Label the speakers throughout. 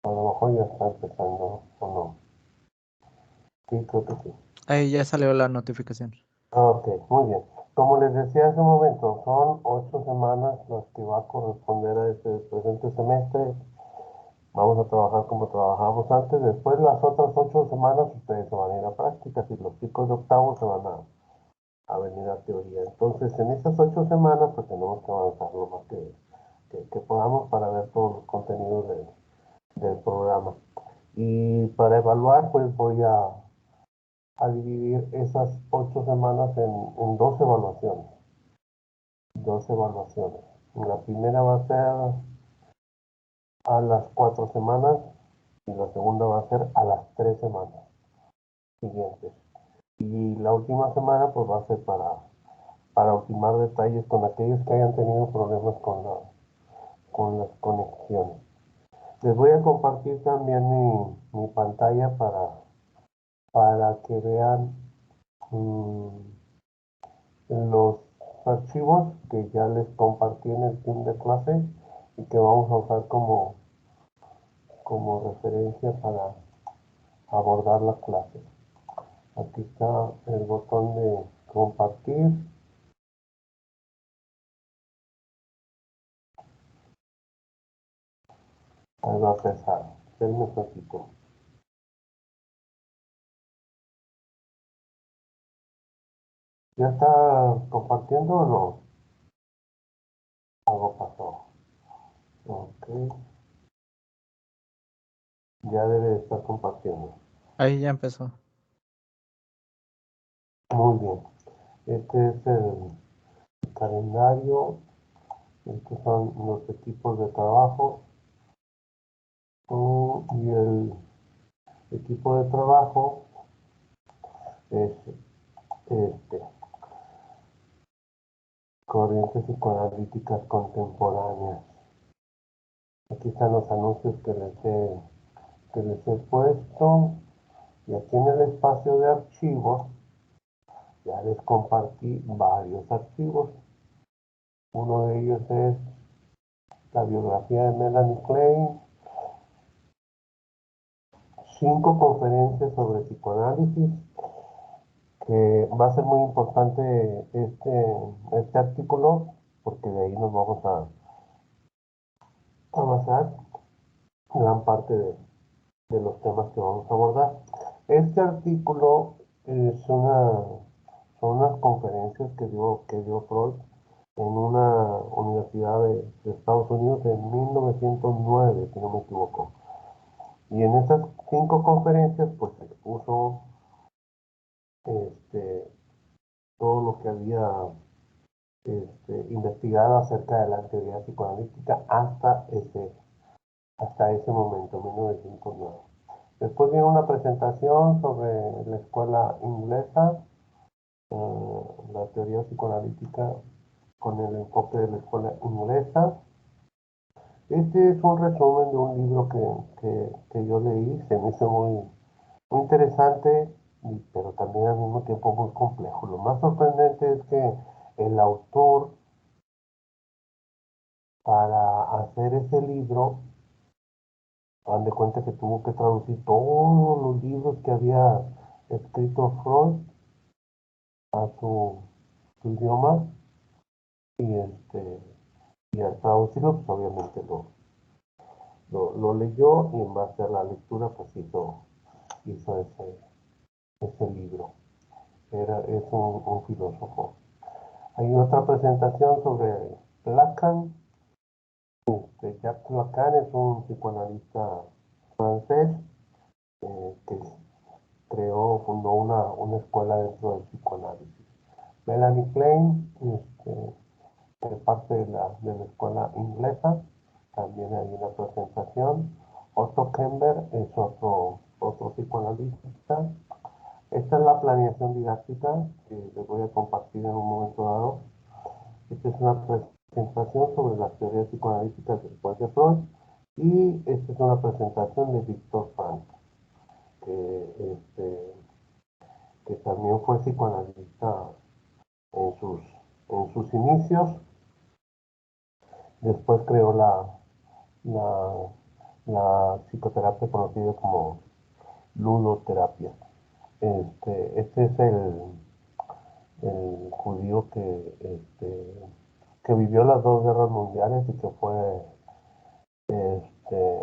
Speaker 1: A lo mejor ya está empezando o no. Sí, creo que sí.
Speaker 2: Ahí ya salió la notificación.
Speaker 1: Ok, muy bien. Como les decía hace un momento, son 8 semanas las que va a corresponder a este presente semestre. Vamos a trabajar como trabajábamos antes. Después, las otras 8 semanas, ustedes se van a ir a prácticas y los chicos de octavo se van a venir a teoría. Entonces, en estas 8 semanas, pues tenemos que avanzar lo más que podamos para ver todos los contenidos del programa. Y para evaluar, pues voy a dividir esas 8 semanas en dos evaluaciones. Dos evaluaciones. La primera va a ser a las 4 semanas y la segunda va a ser a las 3 semanas siguientes. Y la última semana pues va a ser para ultimar detalles con aquellos que hayan tenido problemas con las conexiones. Les voy a compartir también mi pantalla para que vean los archivos que ya les compartí en el team de clase y que vamos a usar como referencia para abordar la clase. Aquí está el botón de compartir. Ahí va a empezar. Espérenme un poquito. ¿Ya está compartiendo o no? Algo pasó. Ok. Ya debe de estar compartiendo.
Speaker 2: Ahí ya empezó.
Speaker 1: Muy bien. Este es el calendario. Estos son los equipos de trabajo. Y el equipo de trabajo es este. Corrientes psicoanalíticas contemporáneas. Aquí están los anuncios que les he puesto. Y aquí en el espacio de archivos ya les compartí varios archivos. Uno de ellos es la biografía de Melanie Klein, 5 conferencias sobre psicoanálisis, que va a ser muy importante este artículo, porque de ahí nos vamos a basar gran parte de los temas que vamos a abordar. Este artículo son unas conferencias que dio Freud en una universidad de Estados Unidos en 1909, si no me equivoco. Y en esas 5 conferencias, pues expuso este, todo lo que había investigado acerca de la teoría psicoanalítica hasta ese momento, 1909. Después viene una presentación sobre la escuela inglesa, la teoría psicoanalítica con el enfoque de la escuela inglesa. Este es un resumen de un libro que yo leí, se me hizo muy interesante, pero también al mismo tiempo muy complejo. Lo más sorprendente es que el autor, para hacer ese libro, dan de cuenta que tuvo que traducir todos los libros que había escrito Freud a su idioma y, y al traducirlo, pues obviamente lo leyó y en base a la lectura, pues hizo ese libro. Es un filósofo. Hay otra presentación sobre Lacan. Jacques Lacan es un psicoanalista francés que fundó una escuela dentro del psicoanálisis. Melanie Klein es parte de la escuela inglesa, también hay una presentación. Otto Kemper es otro psicoanalista. Esta es la planeación didáctica que les voy a compartir en un momento dado. Esta es una presentación sobre las teorías psicoanalíticas después de Freud. Y esta es una presentación de Viktor Frankl, que también fue psicoanalista en sus inicios. Después creó la la psicoterapia conocida como ludoterapia. Este es el judío que vivió las dos guerras mundiales y que fue este,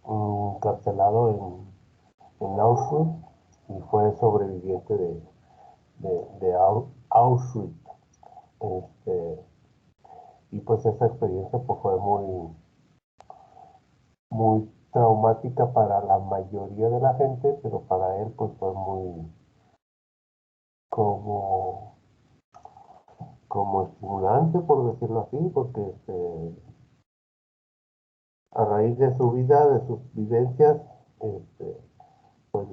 Speaker 1: encarcelado en Auschwitz y fue sobreviviente de Auschwitz. Este, y pues esa experiencia pues fue muy traumática para la mayoría de la gente, pero para él pues fue muy como, como estimulante, por decirlo así, porque a raíz de su vida, de sus vivencias, pues mm,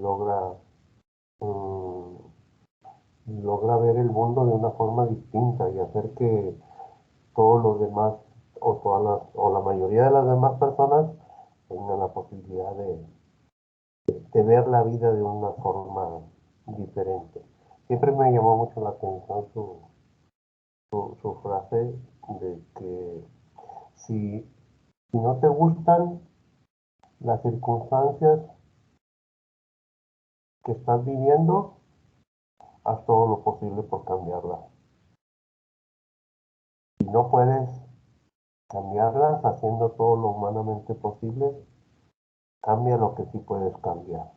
Speaker 1: logra ver el mundo de una forma distinta y hacer que todos los demás o la mayoría de las demás personas tengan la posibilidad de ver la vida de una forma diferente. Siempre me llamó mucho la atención su frase de que si, si no te gustan las circunstancias que estás viviendo, haz todo lo posible por cambiarlas. Si no puedes cambiarlas haciendo todo lo humanamente posible, cambia lo que sí puedes cambiar.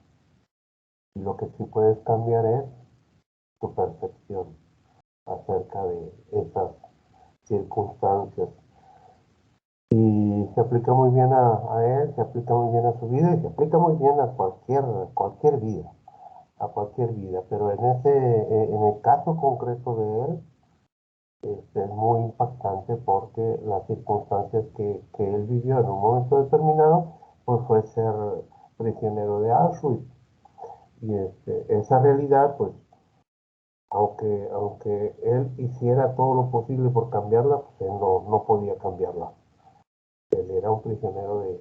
Speaker 1: Y lo que sí puedes cambiar es tu percepción acerca de esas circunstancias. Y se aplica muy bien a él, se aplica muy bien a su vida y se aplica muy bien a cualquier vida, a cualquier vida. Pero en el caso concreto de él, es muy impactante porque las circunstancias que él vivió en un momento determinado, pues fue ser prisionero de Auschwitz. Y esa realidad, pues, aunque él hiciera todo lo posible por cambiarla, pues él no podía cambiarla. Él era un prisionero de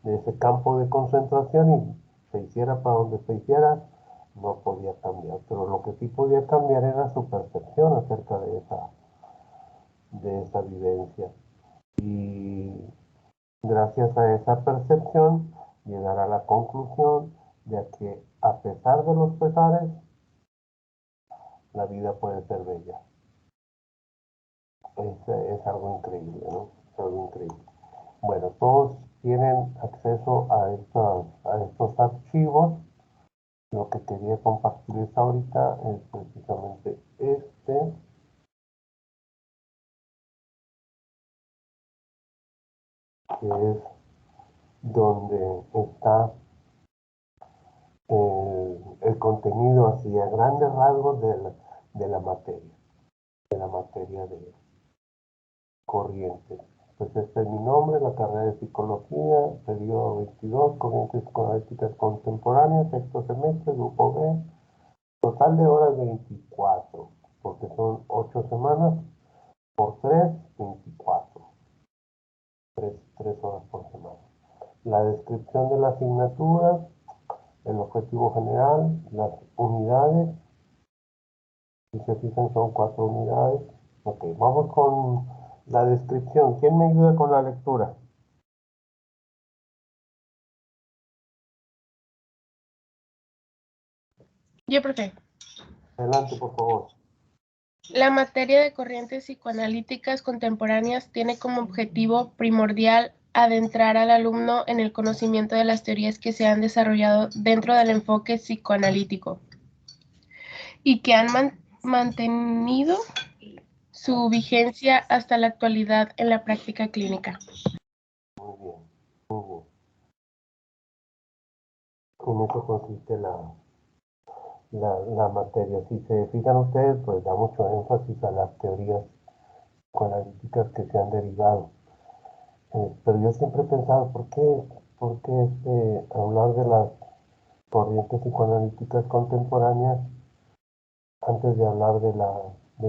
Speaker 1: ese campo de concentración y se hiciera para donde se hiciera, no podía cambiar. Pero lo que sí podía cambiar era su percepción acerca de esa vivencia. Y gracias a esa percepción, llegar a la conclusión de que a pesar de los pesares, la vida puede ser bella. Es algo increíble, ¿no? Es algo increíble. Bueno, todos tienen acceso a estos archivos. Lo que quería compartirles ahorita es precisamente que es donde está el contenido así a grandes rasgos de la materia de corrientes. Pues este es mi nombre, la carrera de psicología, periodo 22, corrientes psicoanalíticas contemporáneas, sexto semestre, grupo B, total de horas 24, porque son 8 semanas por 3, 24, 3 horas por semana. La descripción de la asignatura, el objetivo general, las unidades, si se fijan son 4 unidades. Ok, vamos con la descripción. ¿Quién me ayuda con la lectura?
Speaker 3: Yo, profe.
Speaker 1: Adelante, por favor.
Speaker 3: La materia de corrientes psicoanalíticas contemporáneas tiene como objetivo primordial adentrar al alumno en el conocimiento de las teorías que se han desarrollado dentro del enfoque psicoanalítico y que han mantenido su vigencia hasta la actualidad en la práctica clínica.
Speaker 1: Muy bien, muy bien. En eso consiste la materia. Si se fijan ustedes, pues da mucho énfasis a las teorías psicoanalíticas que se han derivado. Pero yo siempre he pensado, ¿por qué hablar de las corrientes psicoanalíticas contemporáneas antes de hablar de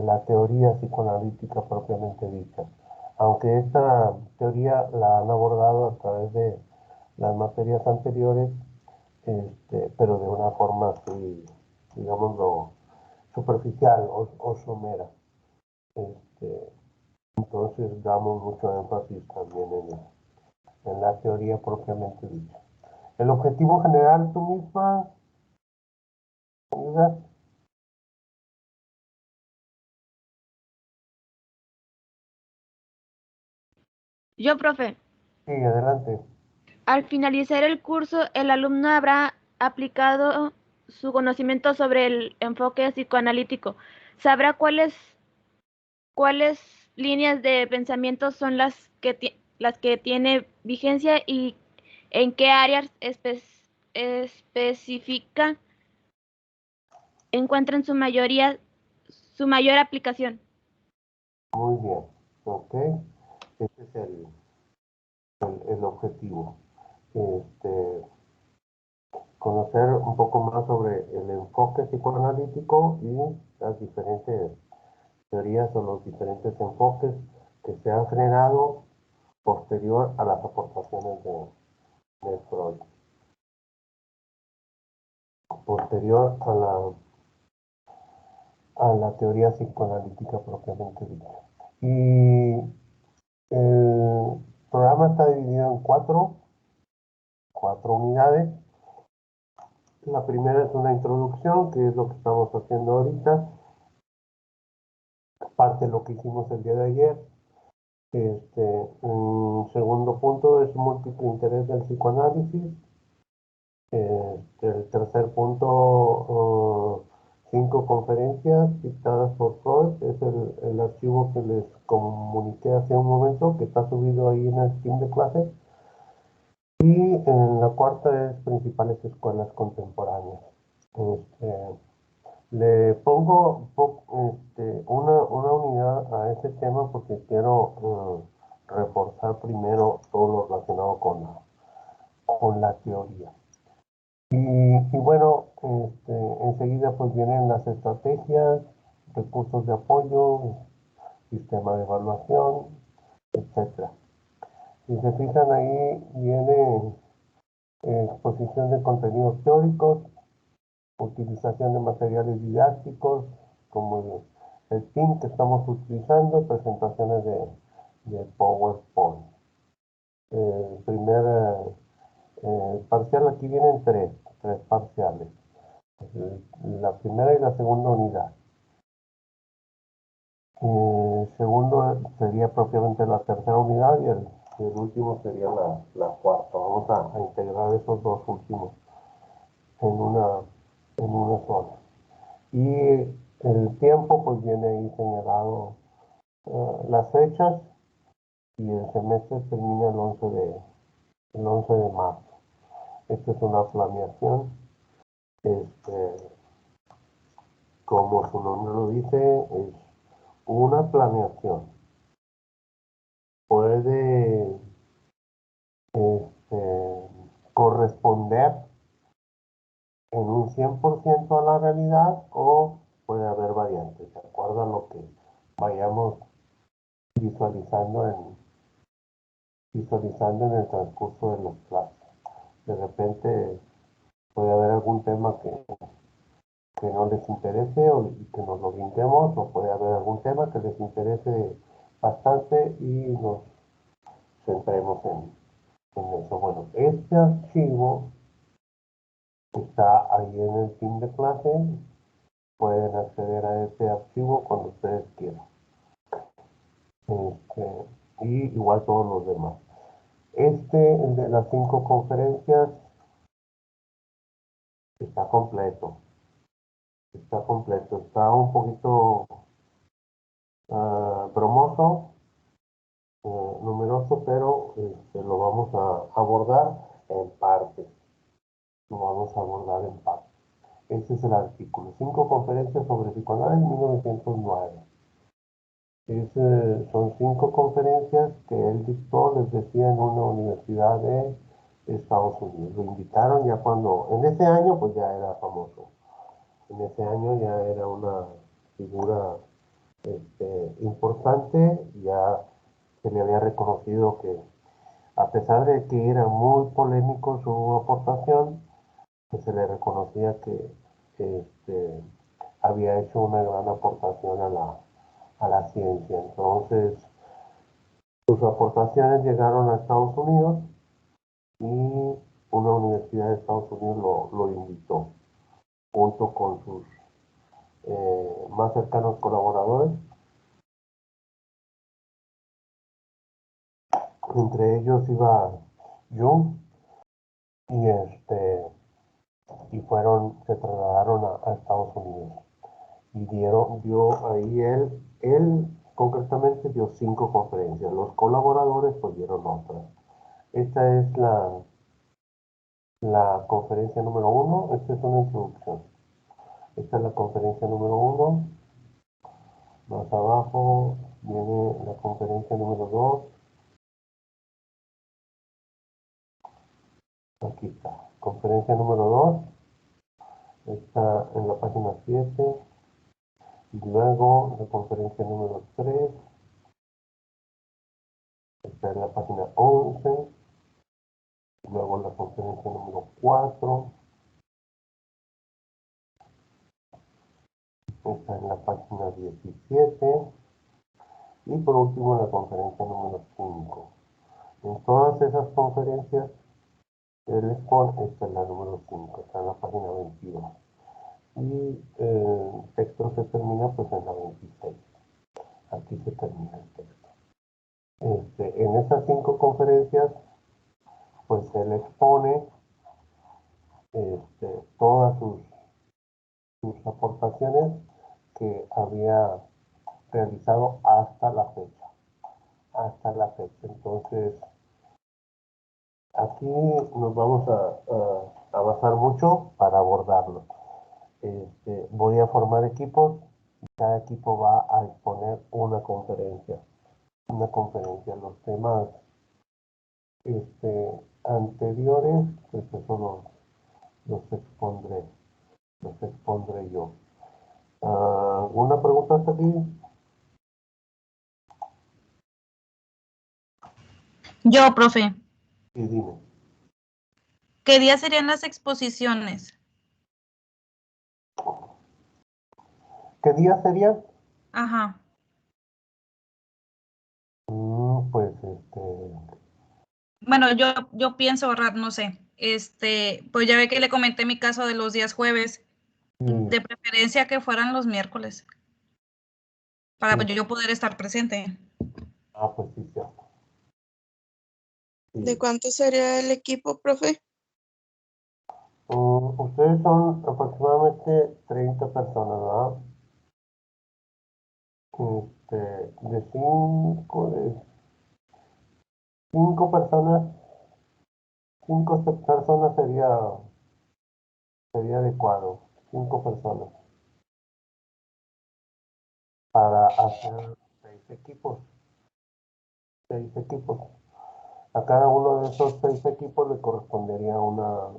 Speaker 1: la teoría psicoanalítica propiamente dicha? Aunque esta teoría la han abordado a través de las materias anteriores, pero de una forma así, digámoslo, superficial o somera. Este, entonces damos mucho énfasis también en la teoría propiamente dicha. El objetivo general, tú misma, ayuda.
Speaker 4: Yo, profe.
Speaker 1: Sí, adelante.
Speaker 4: Al finalizar el curso, el alumno habrá aplicado su conocimiento sobre el enfoque psicoanalítico. Sabrá cuáles líneas de pensamiento son las que tiene vigencia y en qué áreas específicas encuentran su mayor aplicación.
Speaker 1: Muy bien, ok. Ese es el objetivo. Conocer un poco más sobre el enfoque psicoanalítico y las diferentes teorías o los diferentes enfoques que se han generado posterior a las aportaciones de Freud, posterior a la teoría psicoanalítica propiamente dicha. Y el programa está dividido en cuatro unidades. La primera es una introducción, que es lo que estamos haciendo ahorita, parte de lo que hicimos el día de ayer. Un segundo punto es múltiple interés del psicoanálisis. El tercer punto, 5 conferencias dictadas por Freud, es el archivo que les comuniqué hace un momento, que está subido ahí en el team de clase. Y en la cuarta es principales escuelas contemporáneas. Le pongo una unidad a ese tema porque quiero reforzar primero todo lo relacionado con la teoría. Y bueno, enseguida pues vienen las estrategias, recursos de apoyo, sistema de evaluación, etcétera. Si se fijan ahí viene exposición de contenidos teóricos, utilización de materiales didácticos como el PIN que estamos utilizando, presentaciones de PowerPoint. El primer parcial, aquí vienen tres parciales. La primera y la segunda unidad. El segundo sería propiamente la tercera unidad y el último sería la cuarta. Vamos a integrar esos dos últimos en una sola. Y el tiempo pues viene ahí señalado las fechas y el semestre termina el 11 de marzo. Esta es una planeación. Como su nombre lo dice, es una planeación. Puede corresponder en un 100% a la realidad o puede haber variantes, de acuerdo a lo que vayamos visualizando en el transcurso de las clases. De repente puede haber algún tema que no les interese y que nos lo brinquemos, o puede haber algún tema que les interese bastante y nos centremos en eso. Bueno, este archivo está ahí en el team de clase. Pueden acceder a este archivo cuando ustedes quieran. Y igual todos los demás. El de las 5 conferencias, está completo. Está un poquito bromoso, numeroso, pero lo vamos a abordar en partes. Este es el artículo. 5 conferencias sobre psicoanálisis 1909. Son 5 conferencias que él dictó, les decía, en una universidad de Estados Unidos. Lo invitaron ya cuando, en ese año, pues ya era famoso. En ese año ya era una figura importante, ya se le había reconocido que, a pesar de que era muy polémico su aportación, pues se le reconocía que había hecho una gran aportación a la ciencia. Entonces, sus aportaciones llegaron a Estados Unidos y una universidad de Estados Unidos lo invitó junto con sus más cercanos colaboradores. Entre ellos iba Jung y se trasladaron a Estados Unidos y dio ahí él concretamente dio 5 conferencias. Los colaboradores pues dieron otras. Esta es la conferencia número 1. Esta es una introducción. Esta es la conferencia número 1. Más abajo viene la conferencia número 2. Aquí está. Conferencia número 2. Está en la página 7. Y luego la conferencia número 3. Está en la página 11. Y luego la conferencia número 4. Está en la página 17. Y por último la conferencia número 5. En todas esas conferencias el expone, esta es la número 5, está en la página 22. Y el texto se termina pues en la 26. Aquí se termina el texto. En esas 5 conferencias pues él expone todas sus aportaciones que había realizado hasta la fecha. Entonces, aquí nos vamos a basar mucho para abordarlo. Voy a formar equipos y cada equipo va a exponer una conferencia. Los temas anteriores, pues eso los expondré yo. ¿Alguna pregunta hasta aquí?
Speaker 5: Yo, profe,
Speaker 1: Y dime.
Speaker 5: ¿qué días serían las exposiciones?
Speaker 1: ¿Qué día sería?
Speaker 5: Ajá.
Speaker 1: Pues
Speaker 5: Bueno, yo pienso ahorrar, no sé. Pues ya ve que le comenté mi caso de los días jueves. De preferencia que fueran los miércoles. Para
Speaker 1: sí.
Speaker 5: yo poder estar presente.
Speaker 1: Pues sí, cierto. Sí.
Speaker 6: ¿De cuánto sería el equipo, profe?
Speaker 1: Ustedes son aproximadamente 30 personas, ¿verdad? De 5 personas, 5 personas sería adecuado. 5 personas para hacer 6 equipos. 6 equipos. A cada uno de esos 6 equipos le correspondería una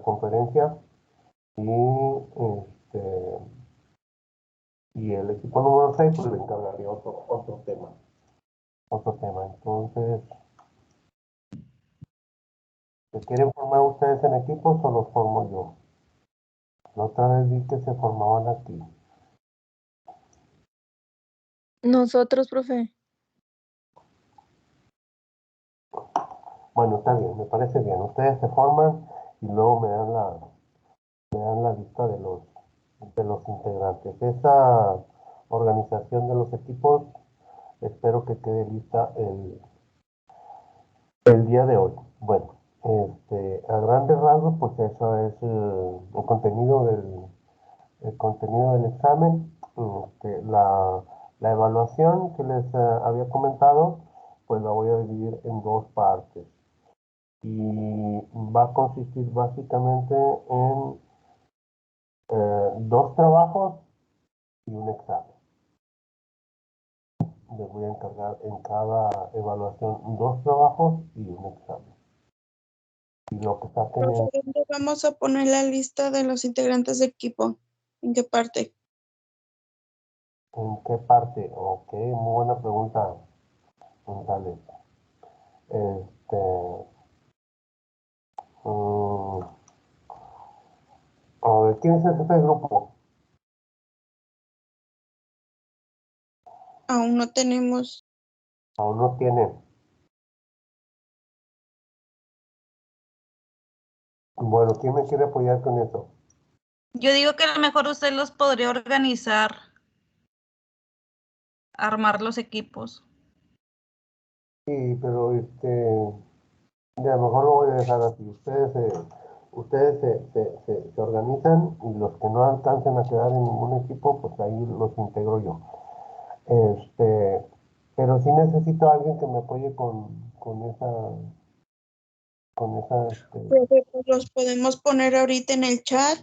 Speaker 1: conferencia y el equipo número 6 pues le encargaría otro tema. Entonces, ¿se quieren formar ustedes en equipos o los formo yo? La otra vez vi que se formaban aquí.
Speaker 6: Nosotros, profe.
Speaker 1: Bueno, está bien, me parece bien. Ustedes se forman y luego me dan la lista de los integrantes. Esa organización de los equipos espero que quede lista el día de hoy. Bueno, a grandes rasgos, pues eso es el contenido del examen. La evaluación que les había comentado, pues la voy a dividir en 2 partes. Y va a consistir básicamente en 2 trabajos y un examen. Les voy a encargar en cada evaluación 2 trabajos y un examen. Y lo que saquen
Speaker 6: Profe, ¿dónde vamos a poner la lista de los integrantes de equipo? ¿En qué parte?
Speaker 1: ¿En qué parte? Ok, muy buena pregunta, González. Mm, a ver, ¿quién es el jefe de grupo?
Speaker 6: Aún no tenemos.
Speaker 1: Aún no tiene. Bueno, ¿quién me quiere apoyar con eso?
Speaker 5: Yo digo que a lo mejor usted los podría organizar, armar los equipos.
Speaker 1: Sí, pero ya, a lo mejor lo voy a dejar así. Ustedes se organizan y los que no alcancen a quedar en ningún equipo, pues ahí los integro yo. Pero sí necesito a alguien que me apoye con esa.
Speaker 6: Profe, pues los podemos poner ahorita en el chat,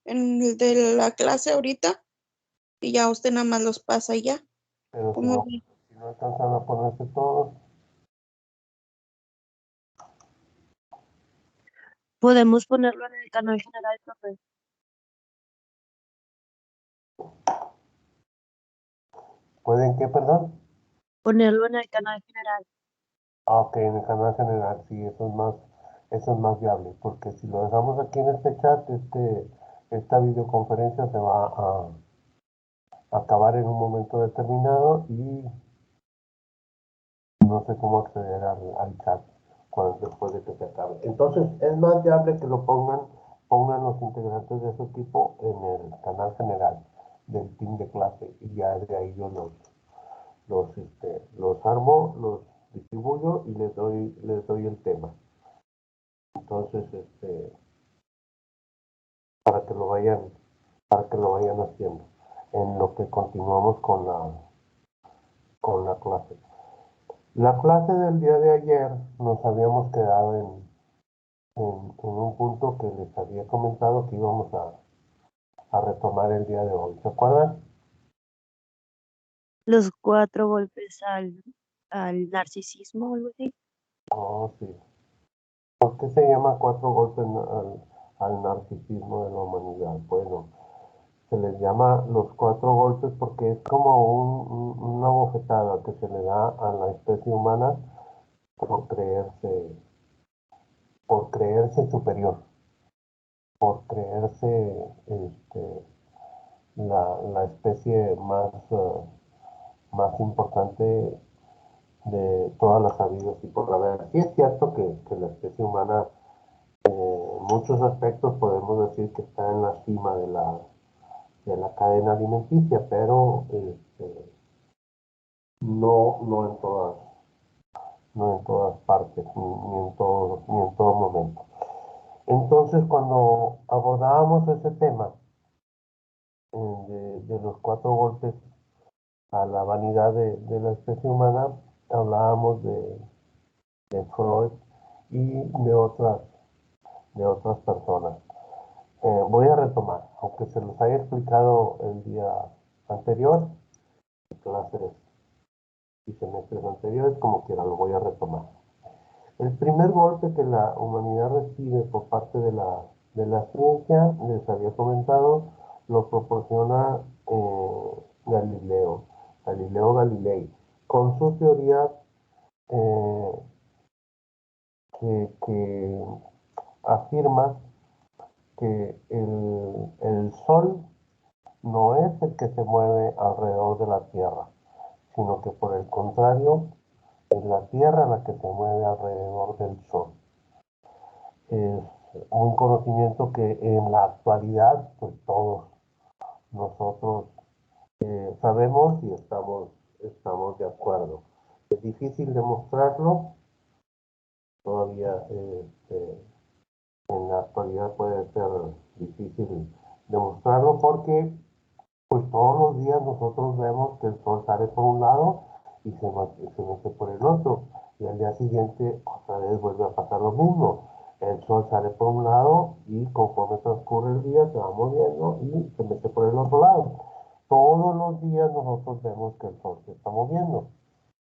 Speaker 6: en el de la clase ahorita, y ya usted nada más los pasa y ya.
Speaker 1: Pero
Speaker 6: ¿Cómo ve?
Speaker 1: si no alcanzan a ponerse todos,
Speaker 7: Podemos ponerlo en el canal general, profe.
Speaker 1: ¿pueden qué, perdón?
Speaker 7: Ponerlo en el canal general.
Speaker 1: Ah, ok, en el canal general, sí, eso es más viable, porque si lo dejamos aquí en este chat, esta videoconferencia se va a acabar en un momento determinado y no sé cómo acceder al chat después de que se acabe. Entonces, es más viable que lo pongan los integrantes de ese equipo en el canal general del team de clase y ya de ahí yo los armo, los distribuyo y les doy el tema. Entonces, para que lo vayan, para que lo vayan haciendo en lo que continuamos con la clase. La clase del día de ayer nos habíamos quedado en un punto que les había comentado que íbamos a retomar el día de hoy. ¿Se acuerdan?
Speaker 7: Los 4 golpes al narcisismo o algo así.
Speaker 1: Oh, sí. ¿Por qué se llama 4 golpes al narcisismo de la humanidad? Bueno, se les llama los 4 golpes porque es como una bofetada que se le da a la especie humana por creerse, por creerse superior, por creerse la especie más importante de todas las habidas y por haber. Sí es cierto que la especie humana, en muchos aspectos podemos decir que está en la cima de la cadena alimenticia, pero no en todas partes, ni en todo momento. Entonces, cuando abordábamos ese tema de los 4 golpes a la vanidad de la especie humana, hablábamos de Freud y de otras personas. Voy a retomar, aunque se los haya explicado el día anterior, en clases y semestres anteriores, como quiera, lo voy a retomar. El primer golpe que la humanidad recibe por parte de la ciencia, les había comentado, lo proporciona Galileo Galilei, con su teoría eh, que afirma que el Sol no es el que se mueve alrededor de la Tierra, sino que por el contrario, es la Tierra la que se mueve alrededor del Sol. Es un conocimiento que en la actualidad, pues todos nosotros sabemos y estamos de acuerdo. Es difícil demostrarlo, todavía en la actualidad puede ser difícil demostrarlo porque pues todos los días nosotros vemos que el sol sale por un lado y se mete por el otro. Y al día siguiente otra vez vuelve a pasar lo mismo. El sol sale por un lado y conforme transcurre el día se va moviendo y se mete por el otro lado. Todos los días nosotros vemos que el sol se está moviendo.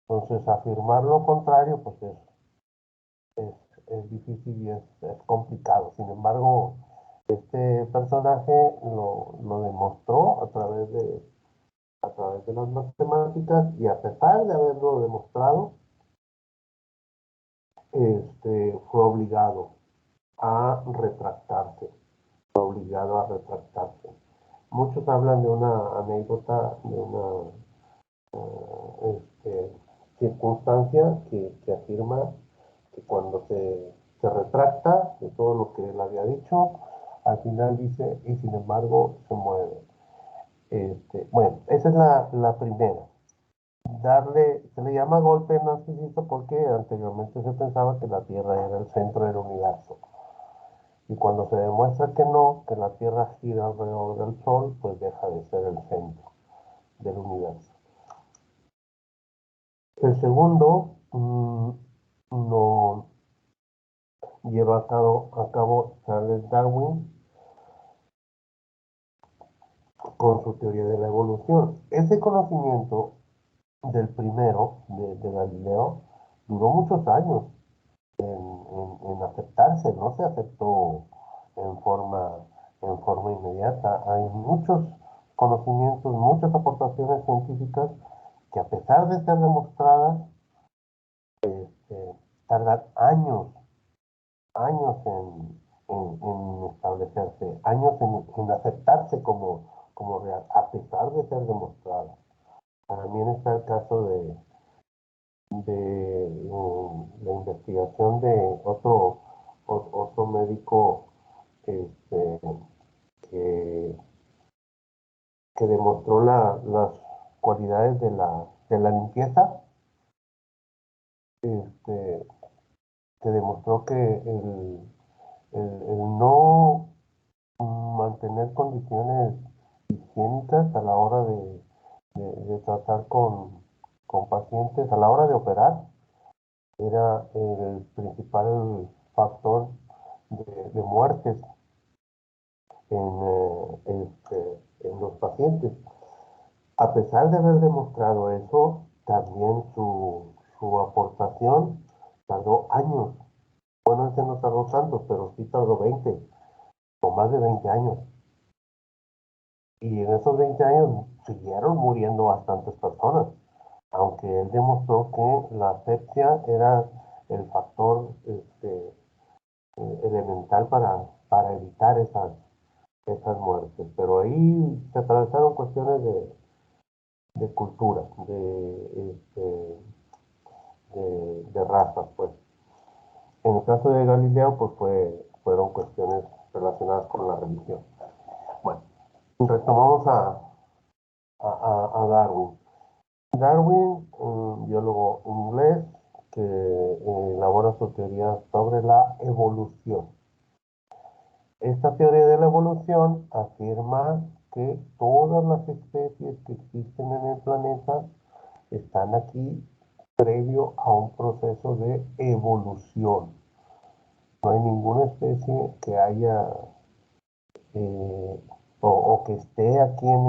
Speaker 1: Entonces afirmar lo contrario pues es difícil y es complicado. Sin embargo, este personaje lo demostró a través de las matemáticas y a pesar de haberlo demostrado, fue obligado a retractarse, Muchos hablan de una anécdota, de una circunstancia que afirma que cuando se se retracta de todo lo que él había dicho. Al final dice, y sin embargo se mueve. Bueno, esa es la primera. Se le llama golpe narcisista porque anteriormente se pensaba que la Tierra era el centro del universo. Y cuando se demuestra que no, que la Tierra gira alrededor del Sol, pues deja de ser el centro del universo. El segundo lo lleva a cabo Charles Darwin con su teoría de la evolución. Ese conocimiento del primero, de Galileo, duró muchos años en aceptarse, no se aceptó en forma inmediata. Hay muchos conocimientos, muchas aportaciones científicas que a pesar de ser demostradas, tardan años en establecerse, años en aceptarse como real, a pesar de ser demostradas. También está el caso de la investigación de otro médico que, que demostró las cualidades de la limpieza, que demostró que el no mantener condiciones higiénicas a la hora de tratar con pacientes, a la hora de operar, era el principal factor de muertes en los pacientes. A pesar de haber demostrado eso, también su aportación tardó años. Bueno, ese no tardó tanto, pero sí tardó 20 o más de 20 años. Y en esos 20 años siguieron muriendo bastantes personas, aunque él demostró que la asepsia era el factor elemental para evitar esas muertes. Pero ahí se atravesaron cuestiones de cultura, de razas, pues. En el caso de Galileo, pues fueron cuestiones relacionadas con la religión. Bueno, retomamos a Darwin. Darwin, un biólogo inglés que elabora su teoría sobre la evolución. Esta teoría de la evolución afirma que todas las especies que existen en el planeta están aquí previo a un proceso de evolución. No hay ninguna especie que haya o que esté aquí en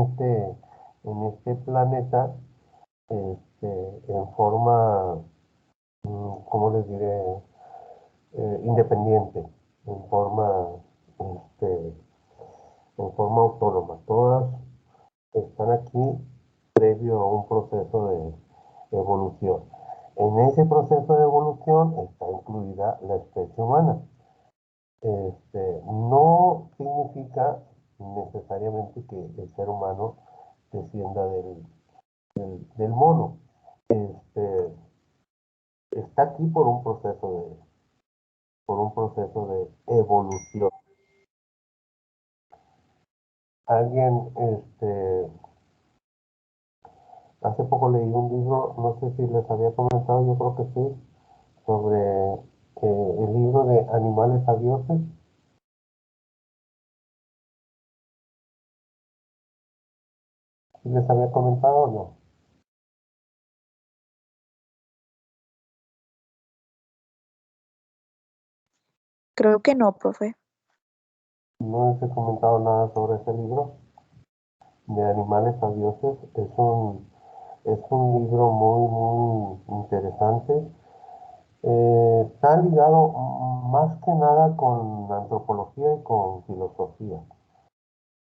Speaker 1: este planeta en forma, ¿cómo les diré? Independiente, en forma, este, en forma autónoma. Todas están aquí previo a un proceso de evolución. En ese proceso de evolución está incluida la especie humana. No significa necesariamente que el ser humano descienda del mono. Está aquí por un proceso de evolución. Alguien, hace poco leí un libro, no sé si les había comentado, yo creo que sí, sobre el libro de Animales a Dioses. ¿Sí les había comentado o no?
Speaker 8: Creo que no, profe.
Speaker 1: No les he comentado nada sobre ese libro de Animales a Dioses. Es un libro muy, muy interesante. Está ligado más que nada con antropología y con filosofía.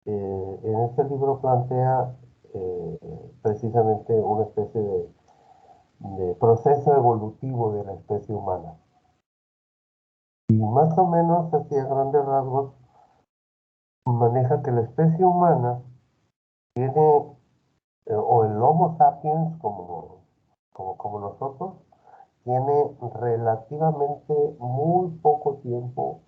Speaker 1: En este libro plantea precisamente una especie de proceso evolutivo de la especie humana. Y más o menos, así a grandes rasgos, maneja que la especie humana tiene, o el Homo sapiens como nosotros, tiene relativamente muy poco tiempo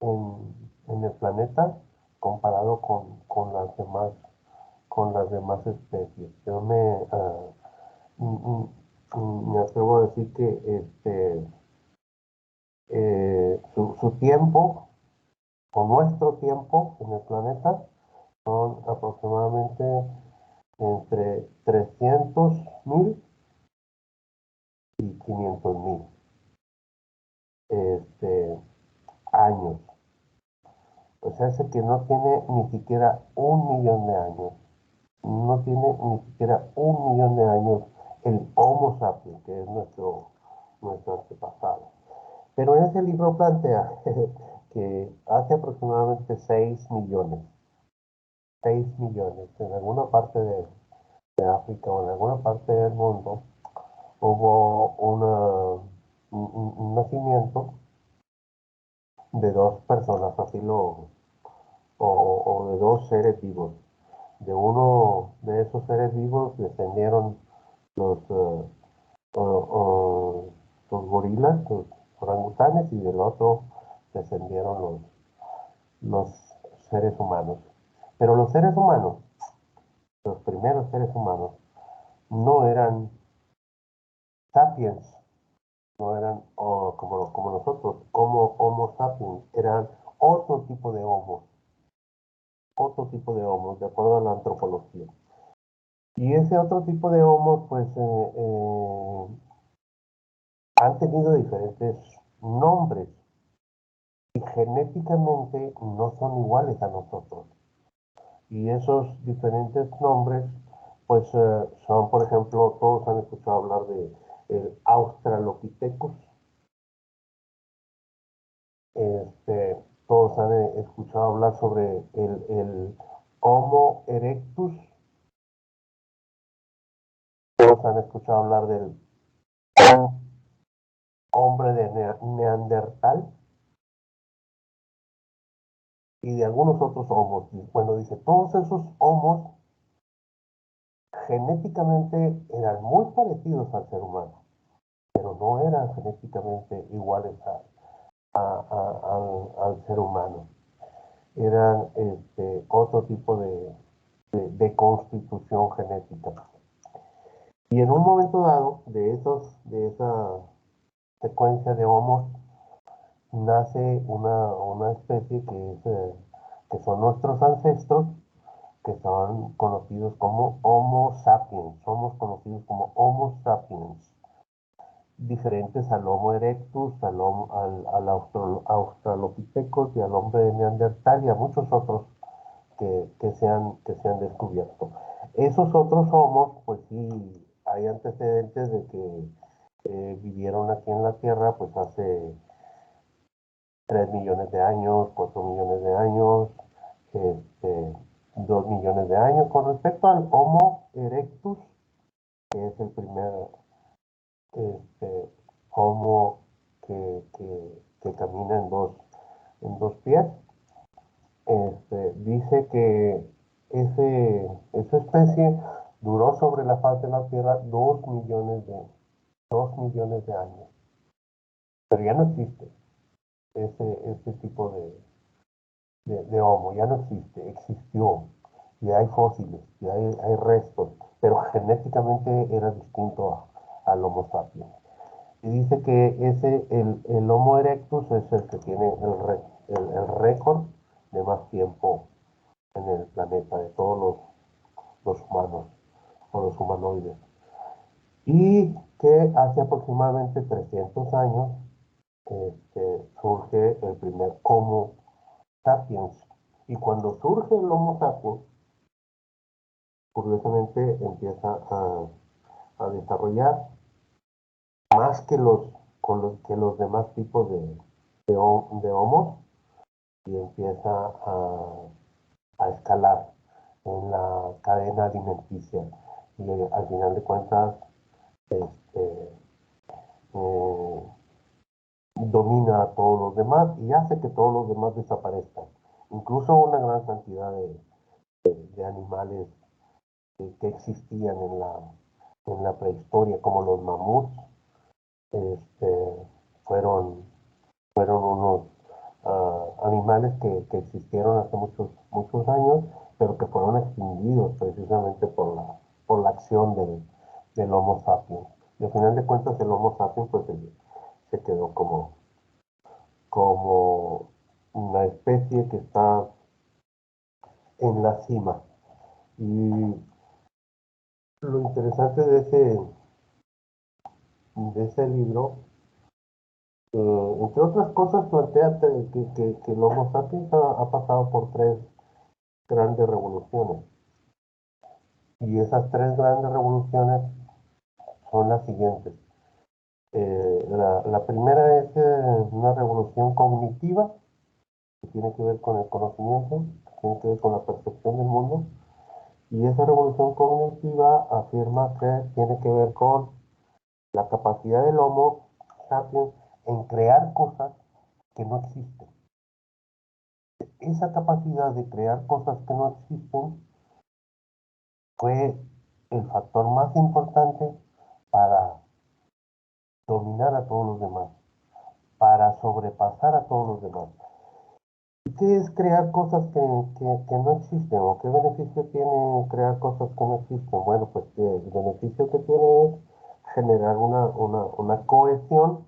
Speaker 1: en el planeta comparado con las demás especies. Yo me atrevo a decir que su tiempo o nuestro tiempo en el planeta son aproximadamente entre 300.000 y 500.000 años. O sea, es que no tiene ni siquiera 1 millón de años. No tiene ni siquiera 1 millón de años el Homo sapiens, que es nuestro antepasado. Pero en ese libro plantea que hace aproximadamente 6 millones, 6 millones, en alguna parte de África o en alguna parte del mundo, hubo un nacimiento de dos personas, o de dos seres vivos. De uno de esos seres vivos descendieron los, los gorilas, los orangutanes, y del otro descendieron los seres humanos. Pero los seres humanos, los primeros seres humanos, no eran sapiens, no eran como nosotros, como Homo sapiens, eran otro tipo de Homo, de acuerdo a la antropología. Y ese otro tipo de Homo, pues, han tenido diferentes nombres y genéticamente no son iguales a nosotros. Y esos diferentes nombres, pues, son, por ejemplo, todos han escuchado hablar de el Australopithecus. Todos han escuchado hablar sobre el Homo erectus. Todos han escuchado hablar del hombre de Neandertal y de algunos otros homos. Bueno, dice, todos esos homos genéticamente eran muy parecidos al ser humano, pero no eran genéticamente iguales al ser humano. Eran otro tipo de constitución genética. Y en un momento dado, de esa secuencia de homos, nace una especie que son nuestros ancestros, que son conocidos como Homo sapiens. Somos conocidos como Homo sapiens, diferentes al Homo erectus, al Australopithecus y al hombre de Neandertal y a muchos otros que se han descubierto. Esos otros Homos, pues sí, hay antecedentes de que vivieron aquí en la Tierra, pues hace 3 millones de años, 4 millones de años, 2 millones de años. Con respecto al Homo erectus, que es el primer Homo que camina en dos pies, dice que esa especie duró sobre la faz de la Tierra 2 millones de años. Pero ya no existe ese tipo de Homo, ya no existe, existió, y hay fósiles, y hay restos, pero genéticamente era distinto al Homo sapiens. Y dice que el Homo erectus es el que tiene el récord de más tiempo en el planeta, de todos los humanos o los humanoides. Y que hace aproximadamente 300 años surge el primer Homo sapiens. Y cuando surge el Homo sapiens, curiosamente empieza a desarrollar más que los demás tipos de homos, y empieza a escalar en la cadena alimenticia. Y al final de cuentas, eh, domina a todos los demás y hace que todos los demás desaparezcan. Incluso una gran cantidad de animales que existían en la prehistoria, como los mamuts, fueron unos animales que existieron hace muchos años, pero que fueron extinguidos precisamente por la acción del Homo sapiens. Y al final de cuentas el Homo sapiens pues se quedó como una especie que está en la cima. Y lo interesante de ese libro, entre otras cosas, plantea que el Homo sapiens ha pasado por tres grandes revoluciones. Y esas tres grandes revoluciones son las siguientes. La primera es una revolución cognitiva, que tiene que ver con el conocimiento, que tiene que ver con la percepción del mundo. Y esa revolución cognitiva afirma que tiene que ver con la capacidad del Homo sapiens en crear cosas que no existen. Esa capacidad de crear cosas que no existen fue el factor más importante para dominar a todos los demás, para sobrepasar a todos los demás. ¿Y qué es crear cosas que no existen? ¿O qué beneficio tiene crear cosas que no existen? Bueno, pues el beneficio que tiene es generar una cohesión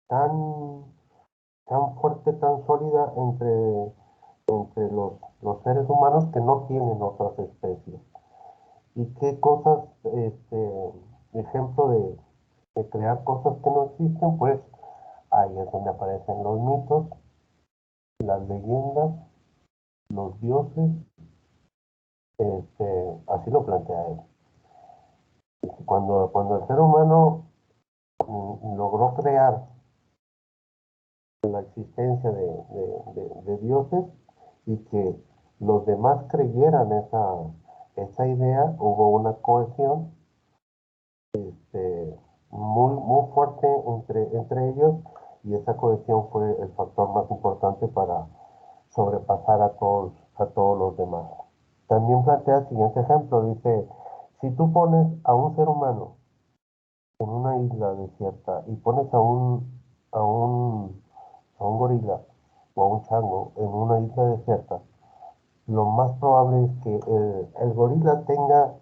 Speaker 1: tan, tan fuerte, tan sólida entre los seres humanos que no tienen otras especies. ¿Y qué cosas, ejemplo de crear cosas que no existen? Pues ahí es donde aparecen los mitos, las leyendas, los dioses, así lo plantea él. Cuando el ser humano logró crear la existencia de dioses y que los demás creyeran esa idea, hubo una cohesión muy fuerte entre ellos, y esa cohesión fue el factor más importante para sobrepasar a todos los demás. También plantea el siguiente ejemplo, dice, si tú pones a un ser humano en una isla desierta y pones a un, a un gorila o a un chango en una isla desierta, lo más probable es que el gorila tenga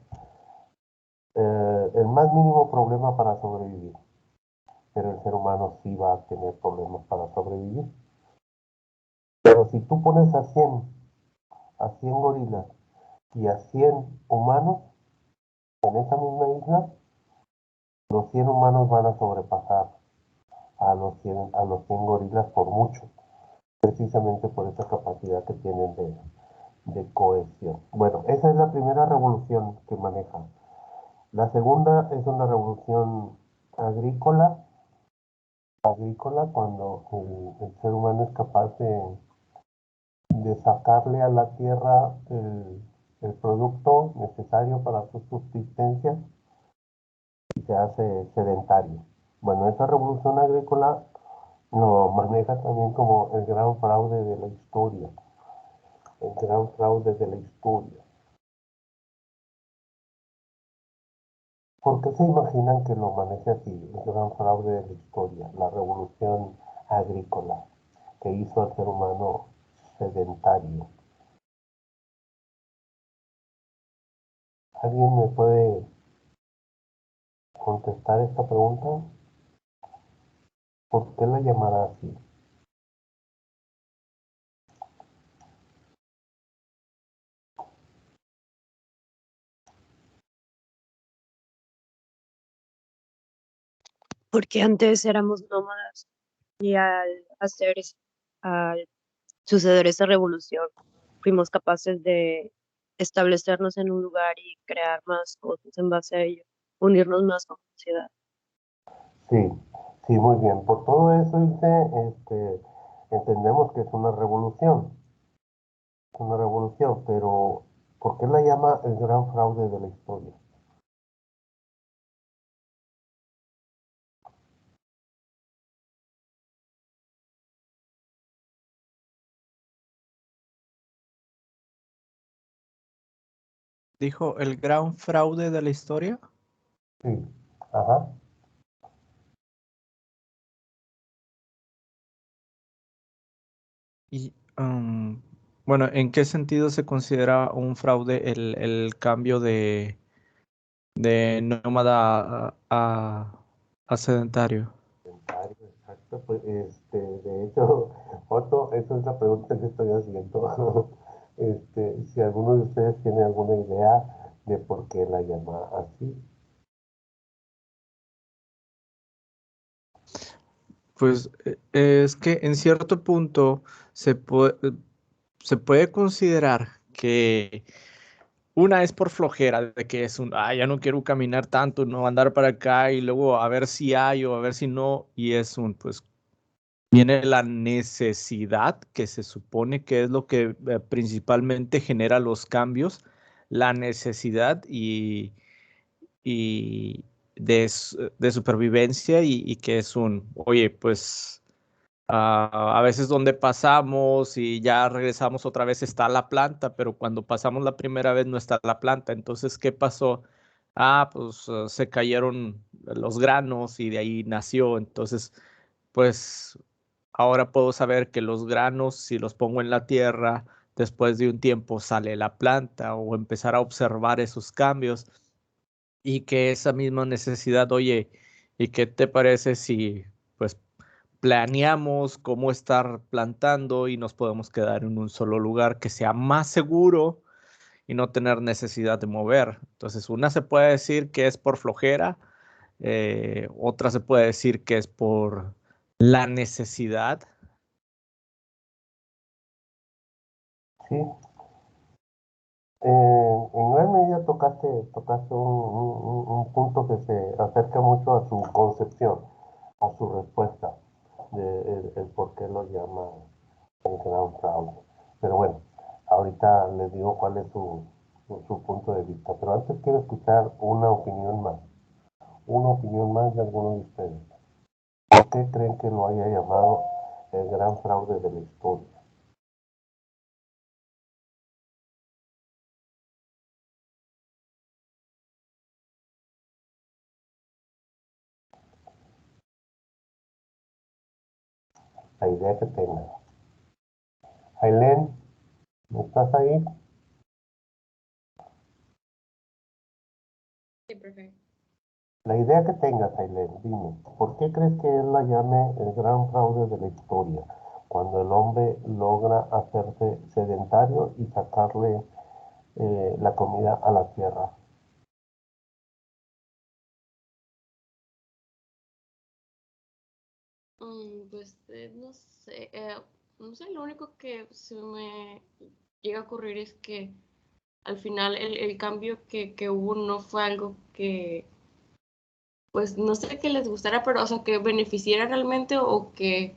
Speaker 1: el más mínimo problema para sobrevivir, pero el ser humano sí va a tener problemas para sobrevivir. Pero si tú pones a 100 gorilas y a 100 humanos en esa misma isla, los 100 humanos van a sobrepasar a los 100 gorilas por mucho, precisamente por esa capacidad que tienen de cohesión. Bueno, esa es la primera revolución que maneja. La segunda es una revolución agrícola, cuando el ser humano es capaz de sacarle a la tierra el producto necesario para su subsistencia y se hace sedentario. Bueno, esa revolución agrícola lo maneja también como el gran fraude de la historia, el gran fraude de la historia. ¿Por qué se imaginan que lo maneje así, el gran fraude de la historia, la revolución agrícola que hizo al ser humano sedentario? ¿Alguien me puede contestar esta pregunta? ¿Por qué la llamará así?
Speaker 7: Porque antes éramos nómadas y al suceder esa revolución, fuimos capaces de establecernos en un lugar y crear más cosas en base a ello, unirnos más como sociedad.
Speaker 1: Sí, sí, muy bien. Por todo eso, entendemos que es una revolución, pero ¿por qué la llama el gran fraude de la historia?
Speaker 2: Dijo el gran fraude de la historia.
Speaker 1: Sí, ajá.
Speaker 2: Y, bueno, ¿en qué sentido se considera un fraude el cambio de nómada a sedentario?
Speaker 1: Exacto, pues, de hecho, Otto, esa es la pregunta que estoy haciendo. Si alguno de ustedes tiene alguna idea de por qué la llama así.
Speaker 2: Pues es que en cierto punto se puede considerar que una es por flojera, de que es ya no quiero caminar tanto, no andar para acá y luego a ver si hay o a ver si no, y es pues viene la necesidad, que se supone que es lo que principalmente genera los cambios, la necesidad y de supervivencia y que es oye, pues a veces donde pasamos y ya regresamos otra vez está la planta, pero cuando pasamos la primera vez no está la planta. Entonces, ¿qué pasó? Pues se cayeron los granos y de ahí nació. Entonces, pues ahora puedo saber que los granos, si los pongo en la tierra, después de un tiempo sale la planta o empezar a observar esos cambios y que esa misma necesidad, oye, ¿y qué te parece si pues planeamos cómo estar plantando y nos podemos quedar en un solo lugar que sea más seguro y no tener necesidad de mover? Entonces, una se puede decir que es por flojera, otra se puede decir que es por la necesidad.
Speaker 1: Sí, en gran medida tocaste un punto que se acerca mucho a su concepción, a su respuesta, de el por qué lo llama el gran fraude. Pero bueno, ahorita les digo cuál es su punto de vista. Pero antes quiero escuchar una opinión más de alguno de ustedes. ¿Por qué creen que lo haya llamado el gran fraude de la historia? La idea que tengan. Ailén, ¿estás ahí?
Speaker 9: Sí, profe.
Speaker 1: La idea que tengas, Ailén, dime, ¿por qué crees que él la llame el gran fraude de la historia? Cuando el hombre logra hacerse sedentario y sacarle la comida a la tierra.
Speaker 9: Pues no sé, lo único que se me llega a ocurrir es que al final el cambio que hubo no fue algo que, pues no sé que les gustara, pero o sea, que beneficiara realmente o que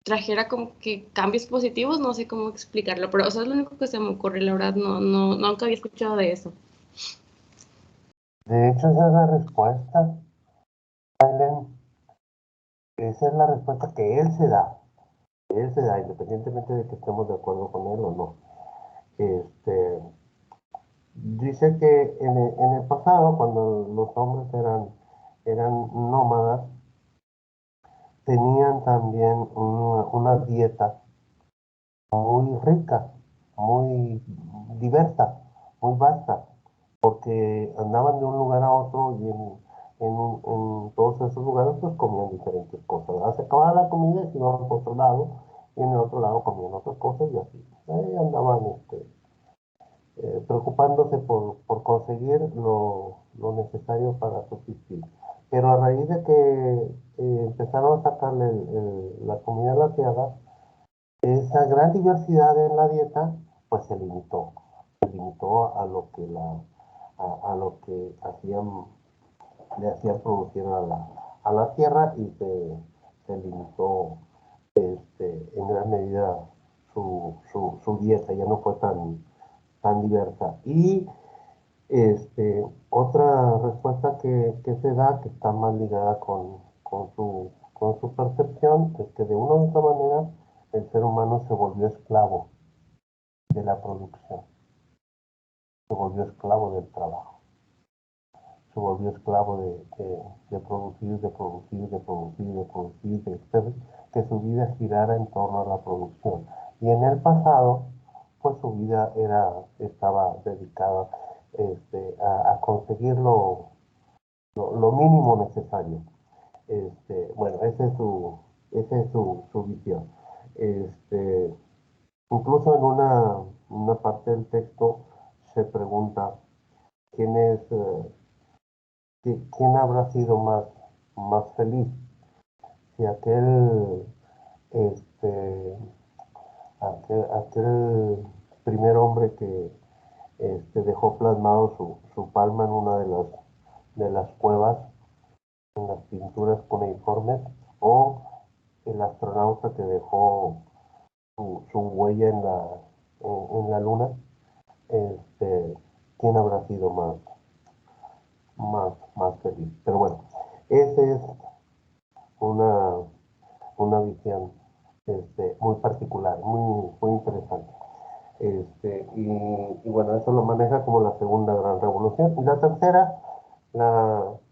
Speaker 9: trajera como que cambios positivos, no sé cómo explicarlo, pero o sea, es lo único que se me ocurre, la verdad, nunca había escuchado de eso.
Speaker 1: De hecho, esa es la respuesta, Ailén. Esa es la respuesta que él se da. Él se da, independientemente de que estemos de acuerdo con él o no. Dice que en el pasado, cuando los hombres eran nómadas, tenían también una dieta muy rica, muy diversa, muy vasta, porque andaban de un lugar a otro y en todos esos lugares pues comían diferentes cosas, ¿verdad? Se acababa la comida y se iban por otro lado, y en el otro lado comían otras cosas y así. Ahí andaban preocupándose por conseguir lo necesario para subsistir. Pero a raíz de que empezaron a sacarle la comida a la tierra, esa gran diversidad en la dieta, pues se limitó a lo que a lo que le hacían producir a la tierra y se limitó en gran medida su dieta, ya no fue tan diversa. Y otra respuesta que se da, que está más ligada con su percepción, es que de una u otra manera el ser humano se volvió esclavo de la producción, se volvió esclavo del trabajo. se volvió esclavo de producir, de producir, de producir, de producir, de hacer que su vida girara en torno a la producción. Y en el pasado, pues su vida estaba dedicada a conseguir lo mínimo necesario. Bueno, esa es su visión. Incluso en una parte del texto se pregunta quién quién habrá sido más feliz, si este, aquel primer hombre que dejó plasmado su palma en una de las cuevas, en las pinturas cuneiformes, o el astronauta que dejó su huella en la luna. ¿Quién habrá sido más feliz? Pero bueno, esa es una, una visión muy particular, muy interesante. Y bueno, eso lo maneja como la segunda gran revolución. Y la tercera,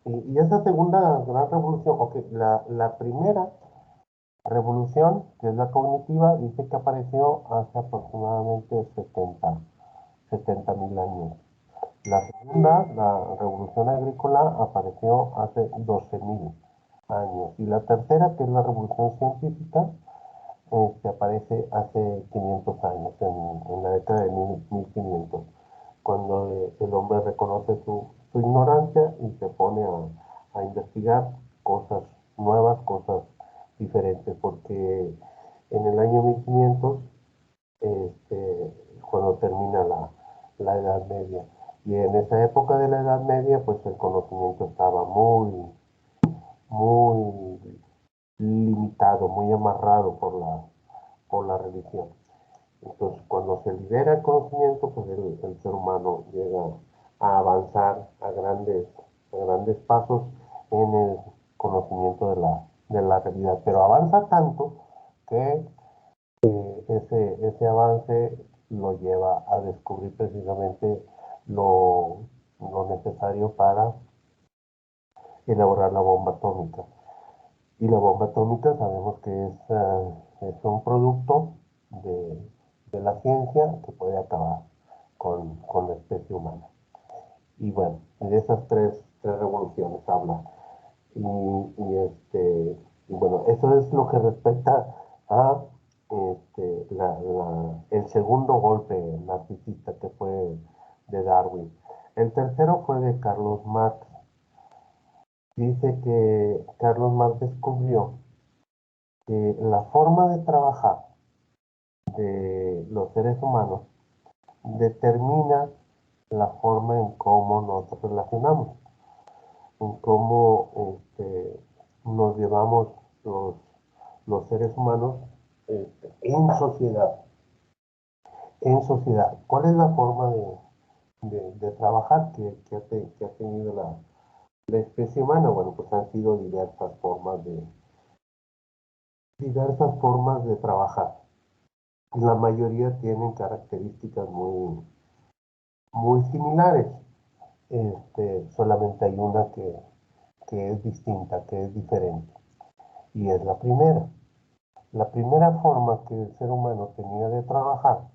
Speaker 1: y esa segunda gran revolución, la primera revolución, que es la cognitiva, dice que apareció hace aproximadamente 70.000 años. La segunda, la revolución agrícola, apareció hace 12.000 años. Y la tercera, que es la revolución científica, aparece hace 500 años, en la década de 1500, cuando el hombre reconoce su ignorancia y se pone a investigar cosas nuevas, cosas diferentes, porque en el año 1500, cuando termina la Edad Media, y en esa época de la Edad Media, pues el conocimiento estaba muy limitado, muy amarrado por la religión. Entonces, cuando se libera el conocimiento, pues el ser humano llega a avanzar a grandes pasos en el conocimiento de la realidad. Pero avanza tanto que ese avance lo lleva a descubrir precisamente lo necesario para elaborar la bomba atómica. Y la bomba atómica sabemos que es un producto de la ciencia que puede acabar con la especie humana. Y bueno, de esas tres revoluciones habla. Y bueno, eso es lo que respecta a el segundo golpe narcisista, que fue de Darwin. El tercero fue de Carlos Marx. Dice que Carlos Marx descubrió que la forma de trabajar de los seres humanos determina la forma en cómo nos relacionamos, en cómo nos llevamos los seres humanos en sociedad. En sociedad, ¿cuál es la forma de trabajar que ha tenido la especie humana? Bueno, pues han sido diversas formas de trabajar. La mayoría tienen características muy similares. Solamente hay una que es distinta, que es diferente. Y es la primera. La primera forma que el ser humano tenía de trabajar,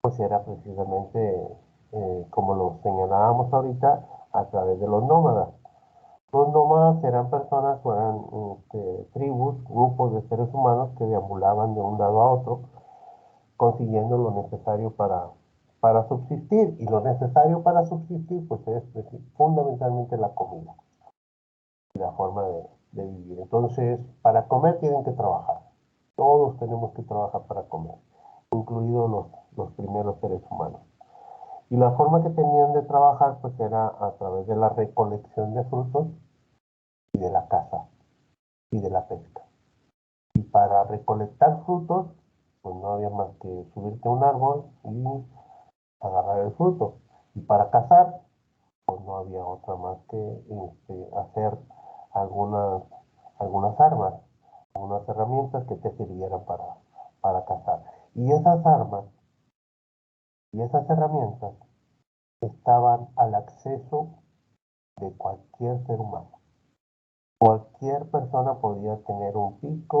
Speaker 1: pues era precisamente, como lo señalábamos ahorita, a través de los nómadas. Los nómadas eran personas, eran tribus, grupos de seres humanos que deambulaban de un lado a otro, consiguiendo lo necesario para subsistir. Y lo necesario para subsistir, pues es fundamentalmente la comida y la forma de vivir. Entonces, para comer tienen que trabajar. Todos tenemos que trabajar para comer, incluidos los primeros seres humanos. Y la forma que tenían de trabajar, pues era a través de la recolección de frutos y de la caza y de la pesca. Y para recolectar frutos, pues no había más que subirte a un árbol y agarrar el fruto. Y para cazar, pues no había otra más que hacer algunas armas, algunas herramientas que te sirvieran para cazar. Y esas armas y esas herramientas estaban al acceso de cualquier ser humano. Cualquier persona podía tener un pico,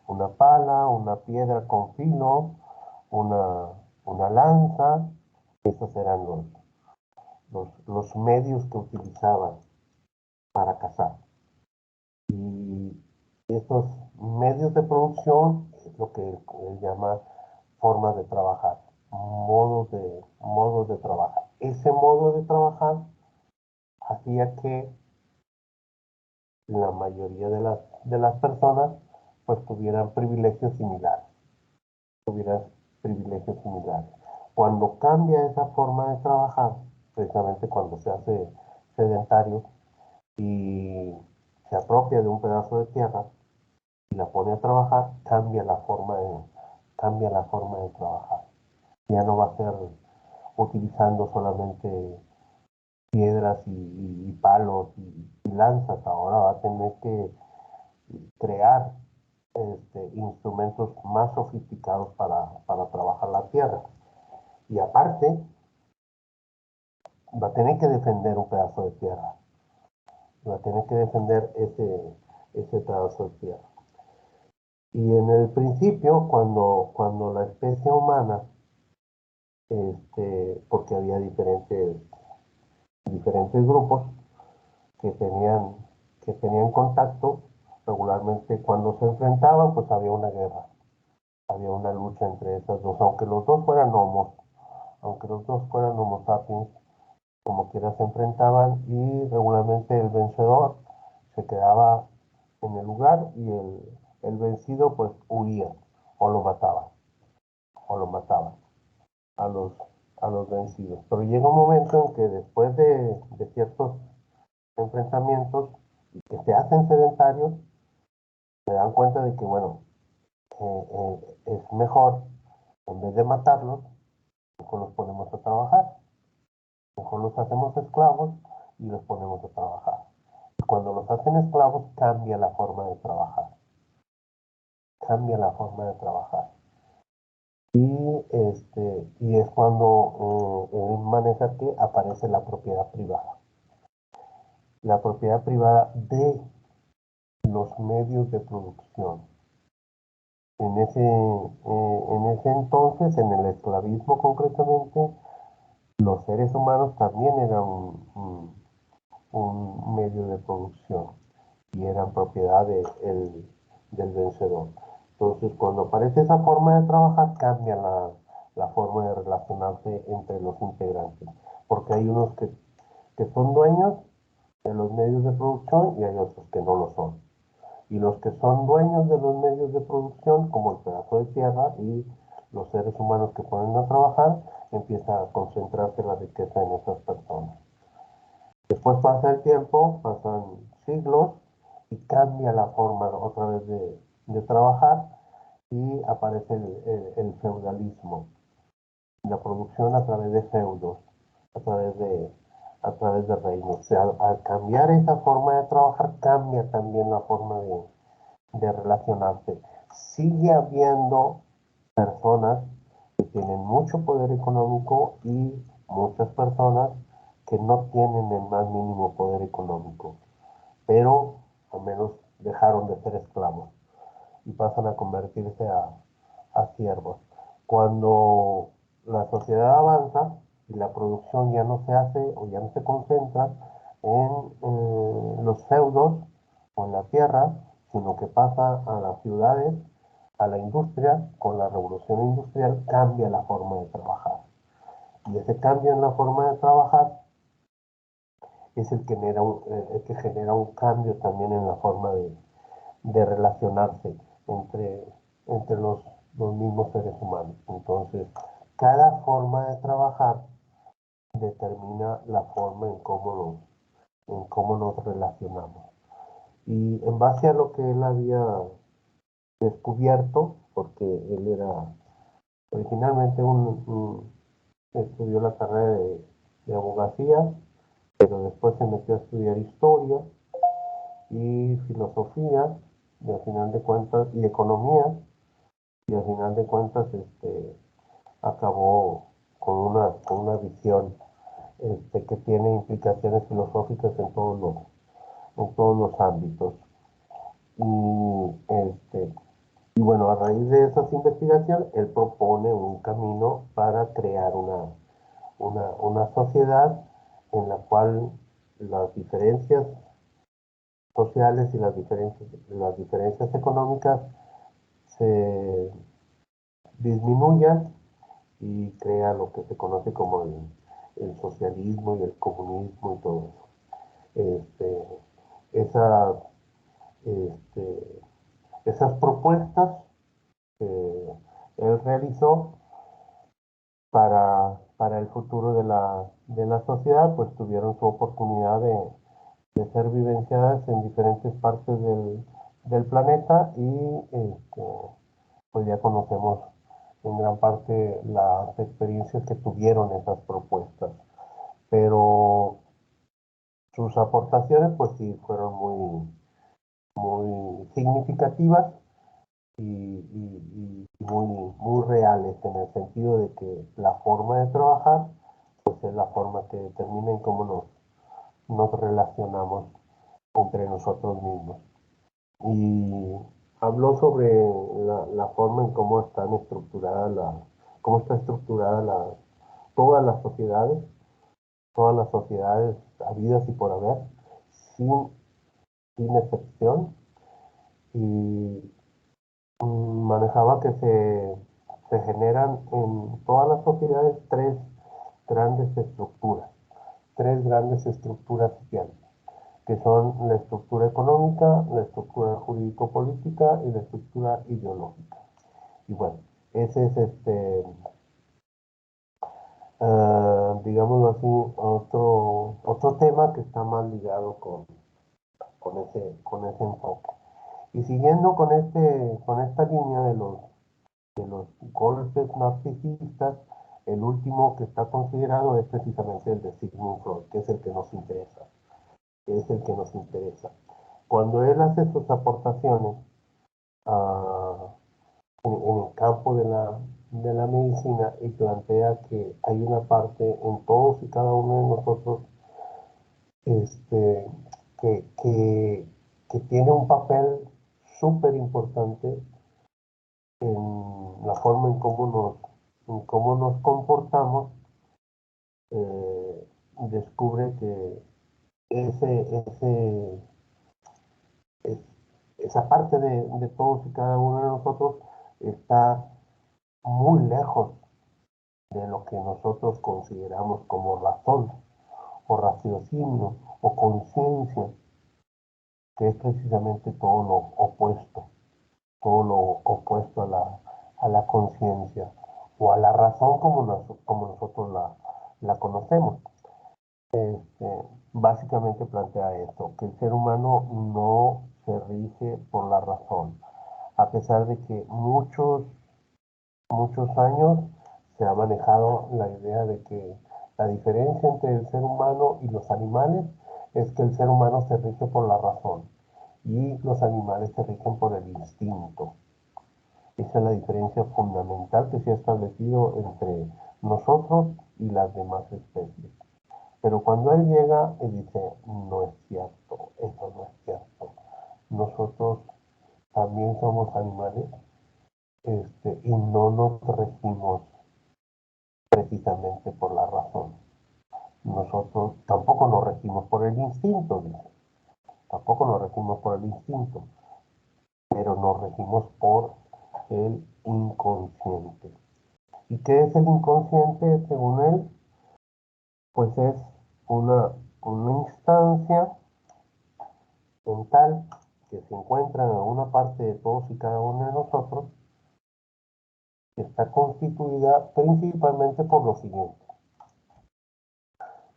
Speaker 1: una pala, una piedra con filo, una lanza. Esos eran los medios que utilizaban para cazar. Y estos medios de producción es lo que él llama formas de trabajar, modos de trabajar. Ese modo de trabajar hacía que la mayoría de las personas pues tuvieran privilegios similares. Cuando cambia esa forma de trabajar, precisamente cuando se hace sedentario y se apropia de un pedazo de tierra y la pone a trabajar, cambia la forma de trabajar. Ya no va a ser utilizando solamente piedras y palos y lanzas, ahora va a tener que crear instrumentos más sofisticados para trabajar la tierra. Y aparte, va a tener que defender un pedazo de tierra. Va a tener que defender ese pedazo de tierra. Y en el principio, cuando la especie humana, porque había diferentes grupos que tenían contacto regularmente, cuando se enfrentaban, pues había una guerra, había una lucha entre esas dos, aunque los dos fueran homo sapiens, como quiera se enfrentaban y regularmente el vencedor se quedaba en el lugar y el vencido pues huía o lo mataba a los vencidos. Pero llega un momento en que después de ciertos enfrentamientos y que se hacen sedentarios, se dan cuenta de que, bueno, es mejor, en vez de matarlos, mejor los ponemos a trabajar, mejor los hacemos esclavos y los ponemos a trabajar. Y cuando los hacen esclavos, cambia la forma de trabajar. Y es cuando él maneja que aparece la propiedad privada. La propiedad privada de los medios de producción. En ese entonces, en el esclavismo concretamente, los seres humanos también eran un medio de producción y eran propiedad del vencedor. Entonces, cuando aparece esa forma de trabajar, cambia la forma de relacionarse entre los integrantes, porque hay unos que son dueños de los medios de producción y hay otros que no lo son. Y los que son dueños de los medios de producción, como el pedazo de tierra y los seres humanos que ponen a trabajar, empieza a concentrarse la riqueza en esas personas. Después pasa el tiempo, pasan siglos y cambia la forma otra vez de trabajar y aparece el feudalismo, la producción a través de feudos, a través de reinos. O sea, al cambiar esa forma de trabajar, cambia también la forma de relacionarse. Sigue habiendo personas que tienen mucho poder económico y muchas personas que no tienen el más mínimo poder económico, pero al menos dejaron de ser esclavos y pasan a convertirse a siervos. Cuando la sociedad avanza y la producción ya no se hace o ya no se concentra en los feudos o en la tierra, sino que pasa a las ciudades, a la industria. Con la revolución industrial cambia la forma de trabajar. Y ese cambio en la forma de trabajar es el que genera un cambio también en la forma de relacionarse entre los mismos seres humanos. Entonces, cada forma de trabajar determina la forma en cómo nos relacionamos. Y en base a lo que él había descubierto, porque él era originalmente estudió la carrera de abogacía, pero después se metió a estudiar historia y filosofía, y al final de cuentas, y economía, y al final de cuentas acabó con una visión que tiene implicaciones filosóficas en todos los ámbitos. Y bueno, a raíz de esas investigaciones, él propone un camino para crear una sociedad en la cual las diferencias sociales y las diferencias económicas se disminuyan y crea lo que se conoce como el socialismo y el comunismo y todo eso. Esas, este, esas propuestas que él realizó para el futuro de la sociedad, pues tuvieron su oportunidad de ser vivenciadas en diferentes partes del planeta y pues ya conocemos en gran parte las experiencias que tuvieron esas propuestas. Pero sus aportaciones pues sí fueron muy significativas y muy reales en el sentido de que la forma de trabajar pues es la forma que determina en cómo nos relacionamos entre nosotros mismos. Y habló sobre la forma en cómo están estructuradas cómo está estructurada todas las sociedades habidas y por haber, sin excepción, y manejaba que se generan en todas las sociedades grandes estructuras, tres grandes estructuras sociales, que son la estructura económica, la estructura jurídico-política y la estructura ideológica. Y bueno, ese es digámoslo así, otro tema que está más ligado con ese enfoque. Y siguiendo con esta línea de los golpes narcisistas, el último que está considerado es precisamente el de Sigmund Freud, que es el que nos interesa. Cuando él hace sus aportaciones en el campo de la medicina y plantea que hay una parte en todos y cada uno de nosotros que tiene un papel súper importante en la forma en cómo nos comportamos, descubre que esa parte de todos y cada uno de nosotros está muy lejos de lo que nosotros consideramos como razón, o raciocinio, o conciencia, que es precisamente todo lo opuesto a la conciencia, o a la razón como nosotros la conocemos. Básicamente plantea esto, que el ser humano no se rige por la razón, a pesar de que muchos años se ha manejado la idea de que la diferencia entre el ser humano y los animales es que el ser humano se rige por la razón y los animales se rigen por el instinto. Esa es la diferencia fundamental que se ha establecido entre nosotros y las demás especies. Pero cuando él llega y dice, no es cierto, eso no es cierto. Nosotros también somos animales, y no nos regimos precisamente por la razón. Nosotros tampoco nos regimos por el instinto, dice. Tampoco nos regimos por el instinto, pero nos regimos por el inconsciente. ¿Y qué es el inconsciente según él? Pues es una instancia mental que se encuentra en alguna parte de todos y cada uno de nosotros, que está constituida principalmente por lo siguiente.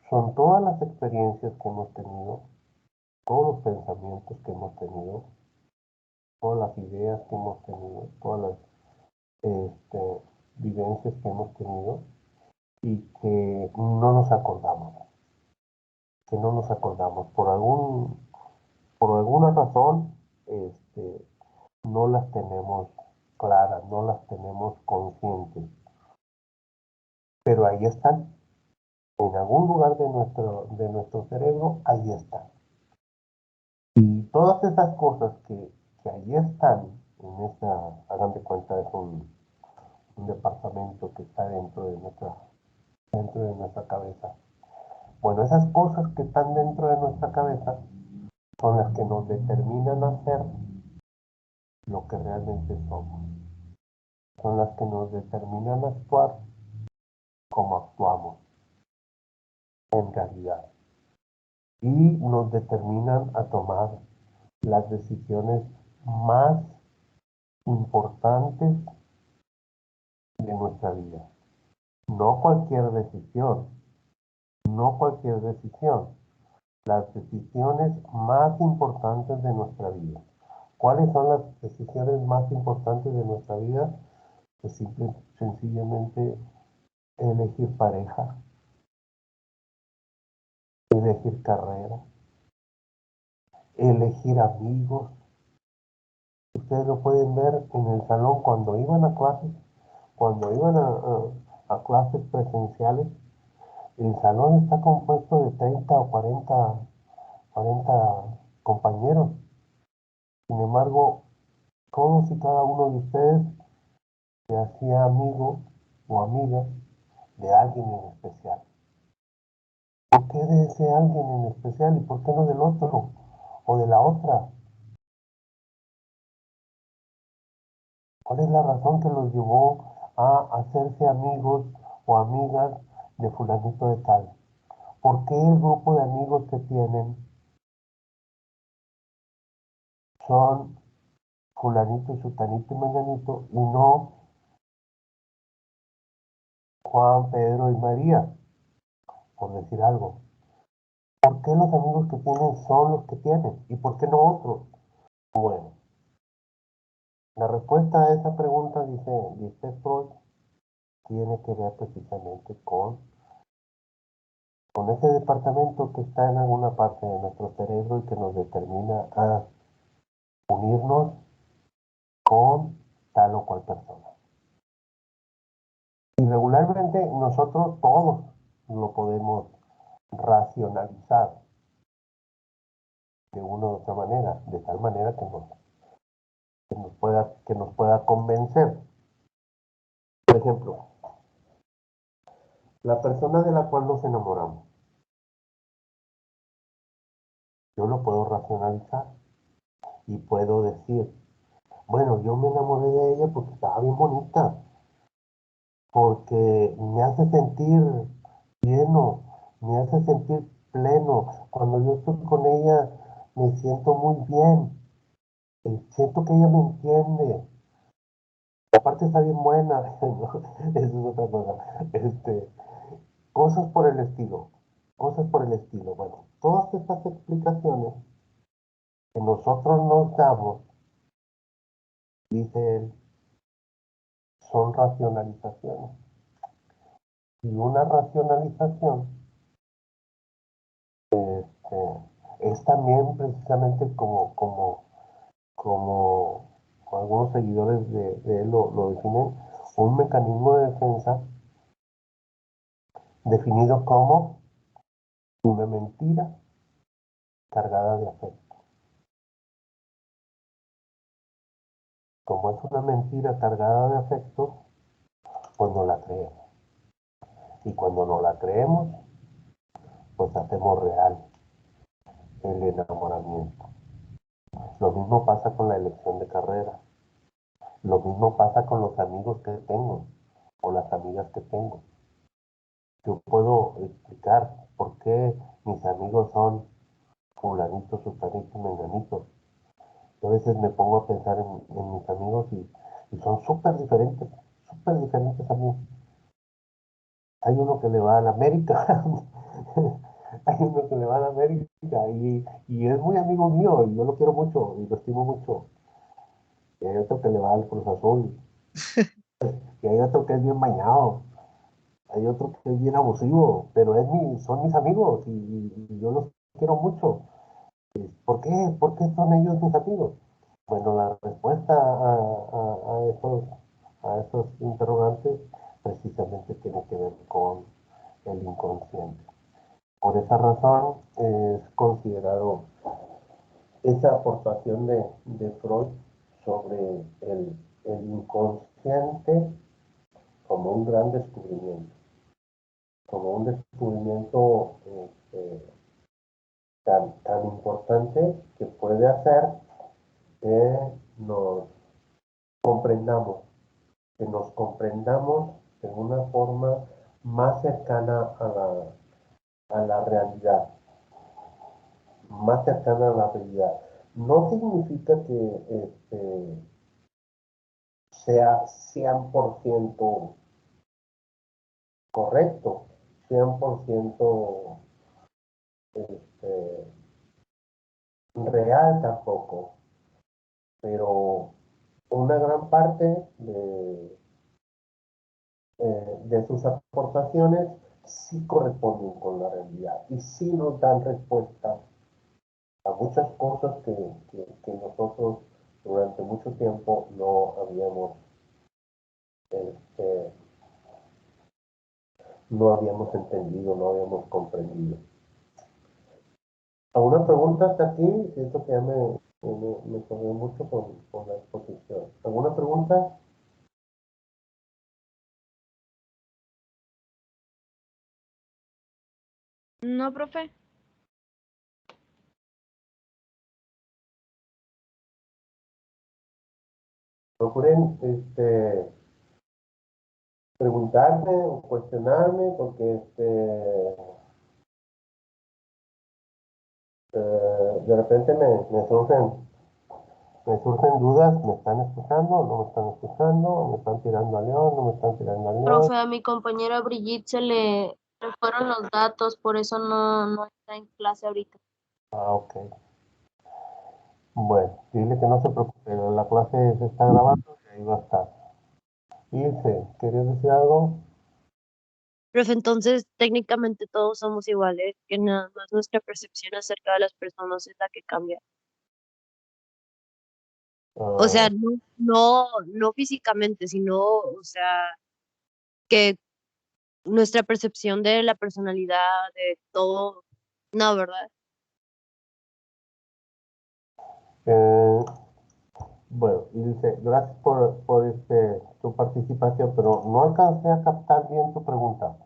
Speaker 1: Son todas las experiencias que hemos tenido, todos los pensamientos que hemos tenido, todas las ideas que hemos tenido, todas las vivencias que hemos tenido y que no nos acordamos. Por alguna razón, no las tenemos claras, no las tenemos conscientes. Pero ahí están, en algún lugar de nuestro cerebro, ahí están. Y todas esas cosas que ahí están, hagan de cuenta, es un departamento que está dentro de nuestra cabeza. Bueno, esas cosas que están dentro de nuestra cabeza son las que nos determinan a ser lo que realmente somos. Son las que nos determinan a actuar como actuamos en realidad. Y nos determinan a tomar las decisiones más importantes de nuestra vida. No cualquier decisión, no cualquier decisión, las decisiones más importantes de nuestra vida. ¿Cuáles son las decisiones más importantes de nuestra vida? Pues sencillamente elegir pareja, elegir carrera, elegir amigos. Ustedes lo pueden ver en el salón cuando iban a clases, cuando iban a clases presenciales. El salón está compuesto de 30 o 40 compañeros. Sin embargo, todos y cada uno de ustedes se hacía amigo o amiga de alguien en especial. ¿Por qué de ese alguien en especial y por qué no del otro o de la otra? ¿Cuál es la razón que los llevó a hacerse amigos o amigas de fulanito de tal? ¿Por qué el grupo de amigos que tienen son fulanito y sutanito y menganito y no Juan, Pedro y María, por decir algo? ¿Por qué los amigos que tienen son los que tienen y por qué no otros? Bueno, la respuesta a esa pregunta, dice Freud, tiene que ver precisamente con ese departamento que está en alguna parte de nuestro cerebro y que nos determina a unirnos con tal o cual persona. Y regularmente nosotros todos lo podemos racionalizar de una u otra manera, de tal manera que nos pueda convencer. Por ejemplo, la persona de la cual nos enamoramos, yo lo puedo racionalizar y puedo decir, bueno, yo me enamoré de ella porque estaba bien bonita, porque me hace sentir lleno, me hace sentir pleno. Cuando yo estoy con ella, me siento muy bien. Siento que ella me entiende. Aparte está bien buena. Eso es otra cosa. Cosas por el estilo. Cosas por el estilo. Bueno, todas estas explicaciones que nosotros nos damos, dice él, son racionalizaciones. Y una racionalización es también precisamente como algunos seguidores de él lo definen, un mecanismo de defensa definido como una mentira cargada de afecto. Como es una mentira cargada de afecto, pues no la creemos. Y cuando no la creemos, pues hacemos real el enamoramiento. Lo mismo pasa con la elección de carrera. Lo mismo pasa con los amigos que tengo o las amigas que tengo. Yo puedo explicar por qué mis amigos son fulanito, sutanito y menganito. Yo a veces me pongo a pensar en mis amigos y son súper diferentes a mí. Hay uno que le va a la América, hay uno que le va a la América y es muy amigo mío y yo lo quiero mucho y lo estimo mucho. Y hay otro que le va al Cruz Azul y hay otro que es bien bañado. Hay otro que es bien abusivo, pero son mis amigos y yo los quiero mucho. ¿Por qué? ¿Por qué son ellos mis amigos? Bueno, la respuesta a esos interrogantes precisamente tiene que ver con el inconsciente. Por esa razón es considerado esa aportación de Freud sobre el inconsciente como un gran descubrimiento, como un descubrimiento tan importante que puede hacer que nos comprendamos, de una forma más cercana a la realidad, más cercana a la realidad. No significa que sea 100% correcto, 100% real tampoco, pero una gran parte de sus aportaciones sí corresponden con la realidad y sí nos dan respuesta a muchas cosas que nosotros durante mucho tiempo este, no habíamos entendido, no habíamos comprendido. ¿Alguna pregunta hasta aquí? Siento que ya me corrí mucho con la exposición. ¿Alguna pregunta?
Speaker 4: No, profe.
Speaker 1: Procuren preguntarme o cuestionarme porque de repente me surgen dudas. ¿Me están escuchando? ¿No me están escuchando? ¿Me están tirando al león? ¿No me están tirando al león?
Speaker 10: Profe, a mi compañera Brigitte se le fueron los datos, por eso no está en clase ahorita.
Speaker 1: Ah, ok. Bueno, dile que no se preocupe, la clase se está grabando y ahí va a estar. Ilse, ¿querías decir algo?
Speaker 7: Profe, entonces técnicamente todos somos iguales, que nada más nuestra percepción acerca de las personas es la que cambia. O sea,
Speaker 1: Ah,
Speaker 7: no físicamente, sino, o sea, que nuestra percepción de la personalidad, de todo, no, ¿verdad?
Speaker 1: eh, bueno, Ilse, gracias por tu participación, pero no alcancé a captar bien tu pregunta.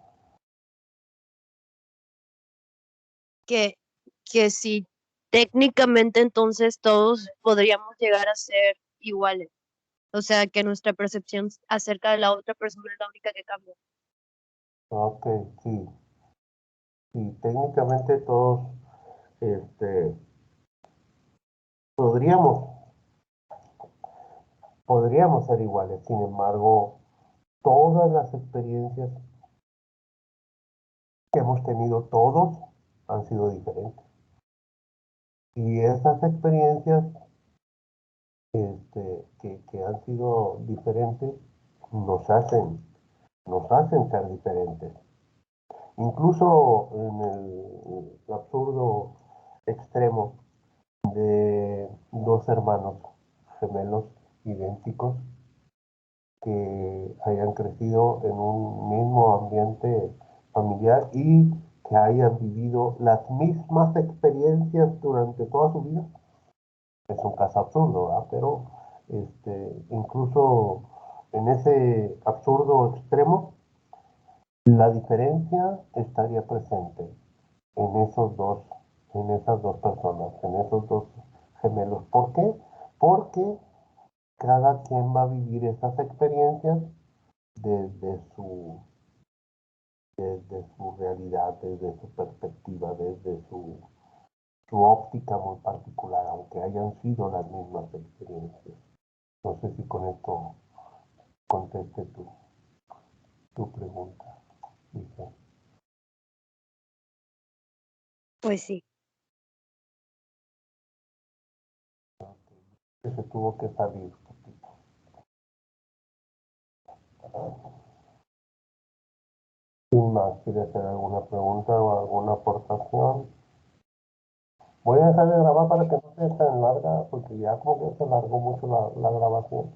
Speaker 7: Que, que si técnicamente entonces todos podríamos llegar a ser iguales. O sea, que nuestra percepción acerca de la otra persona es la única que cambia.
Speaker 1: Ok, sí. Sí, técnicamente todos este, podríamos, podríamos ser iguales. Sin embargo, todas las experiencias que hemos tenido todos han sido diferentes. Y esas experiencias que han sido diferentes nos hacen ser diferentes. Incluso en el absurdo extremo de dos hermanos gemelos idénticos que hayan crecido en un mismo ambiente familiar y que hayan vivido las mismas experiencias durante toda su vida. Es un caso absurdo, ¿verdad? Pero incluso en ese absurdo extremo, la diferencia estaría presente en en esas dos personas, en esos dos gemelos. ¿Por qué? Porque cada quien va a vivir esas experiencias desde desde su realidad, desde su perspectiva, desde su óptica muy particular, aunque hayan sido las mismas experiencias. No sé si con esto conteste tu pregunta. Dice,
Speaker 7: Pues sí.
Speaker 1: que se tuvo que salir. Sin más, ¿quiere hacer alguna pregunta o alguna aportación? Voy a dejar de grabar para que no sea tan larga, porque ya como que se alargó mucho la grabación.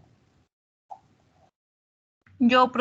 Speaker 5: Yo, profe.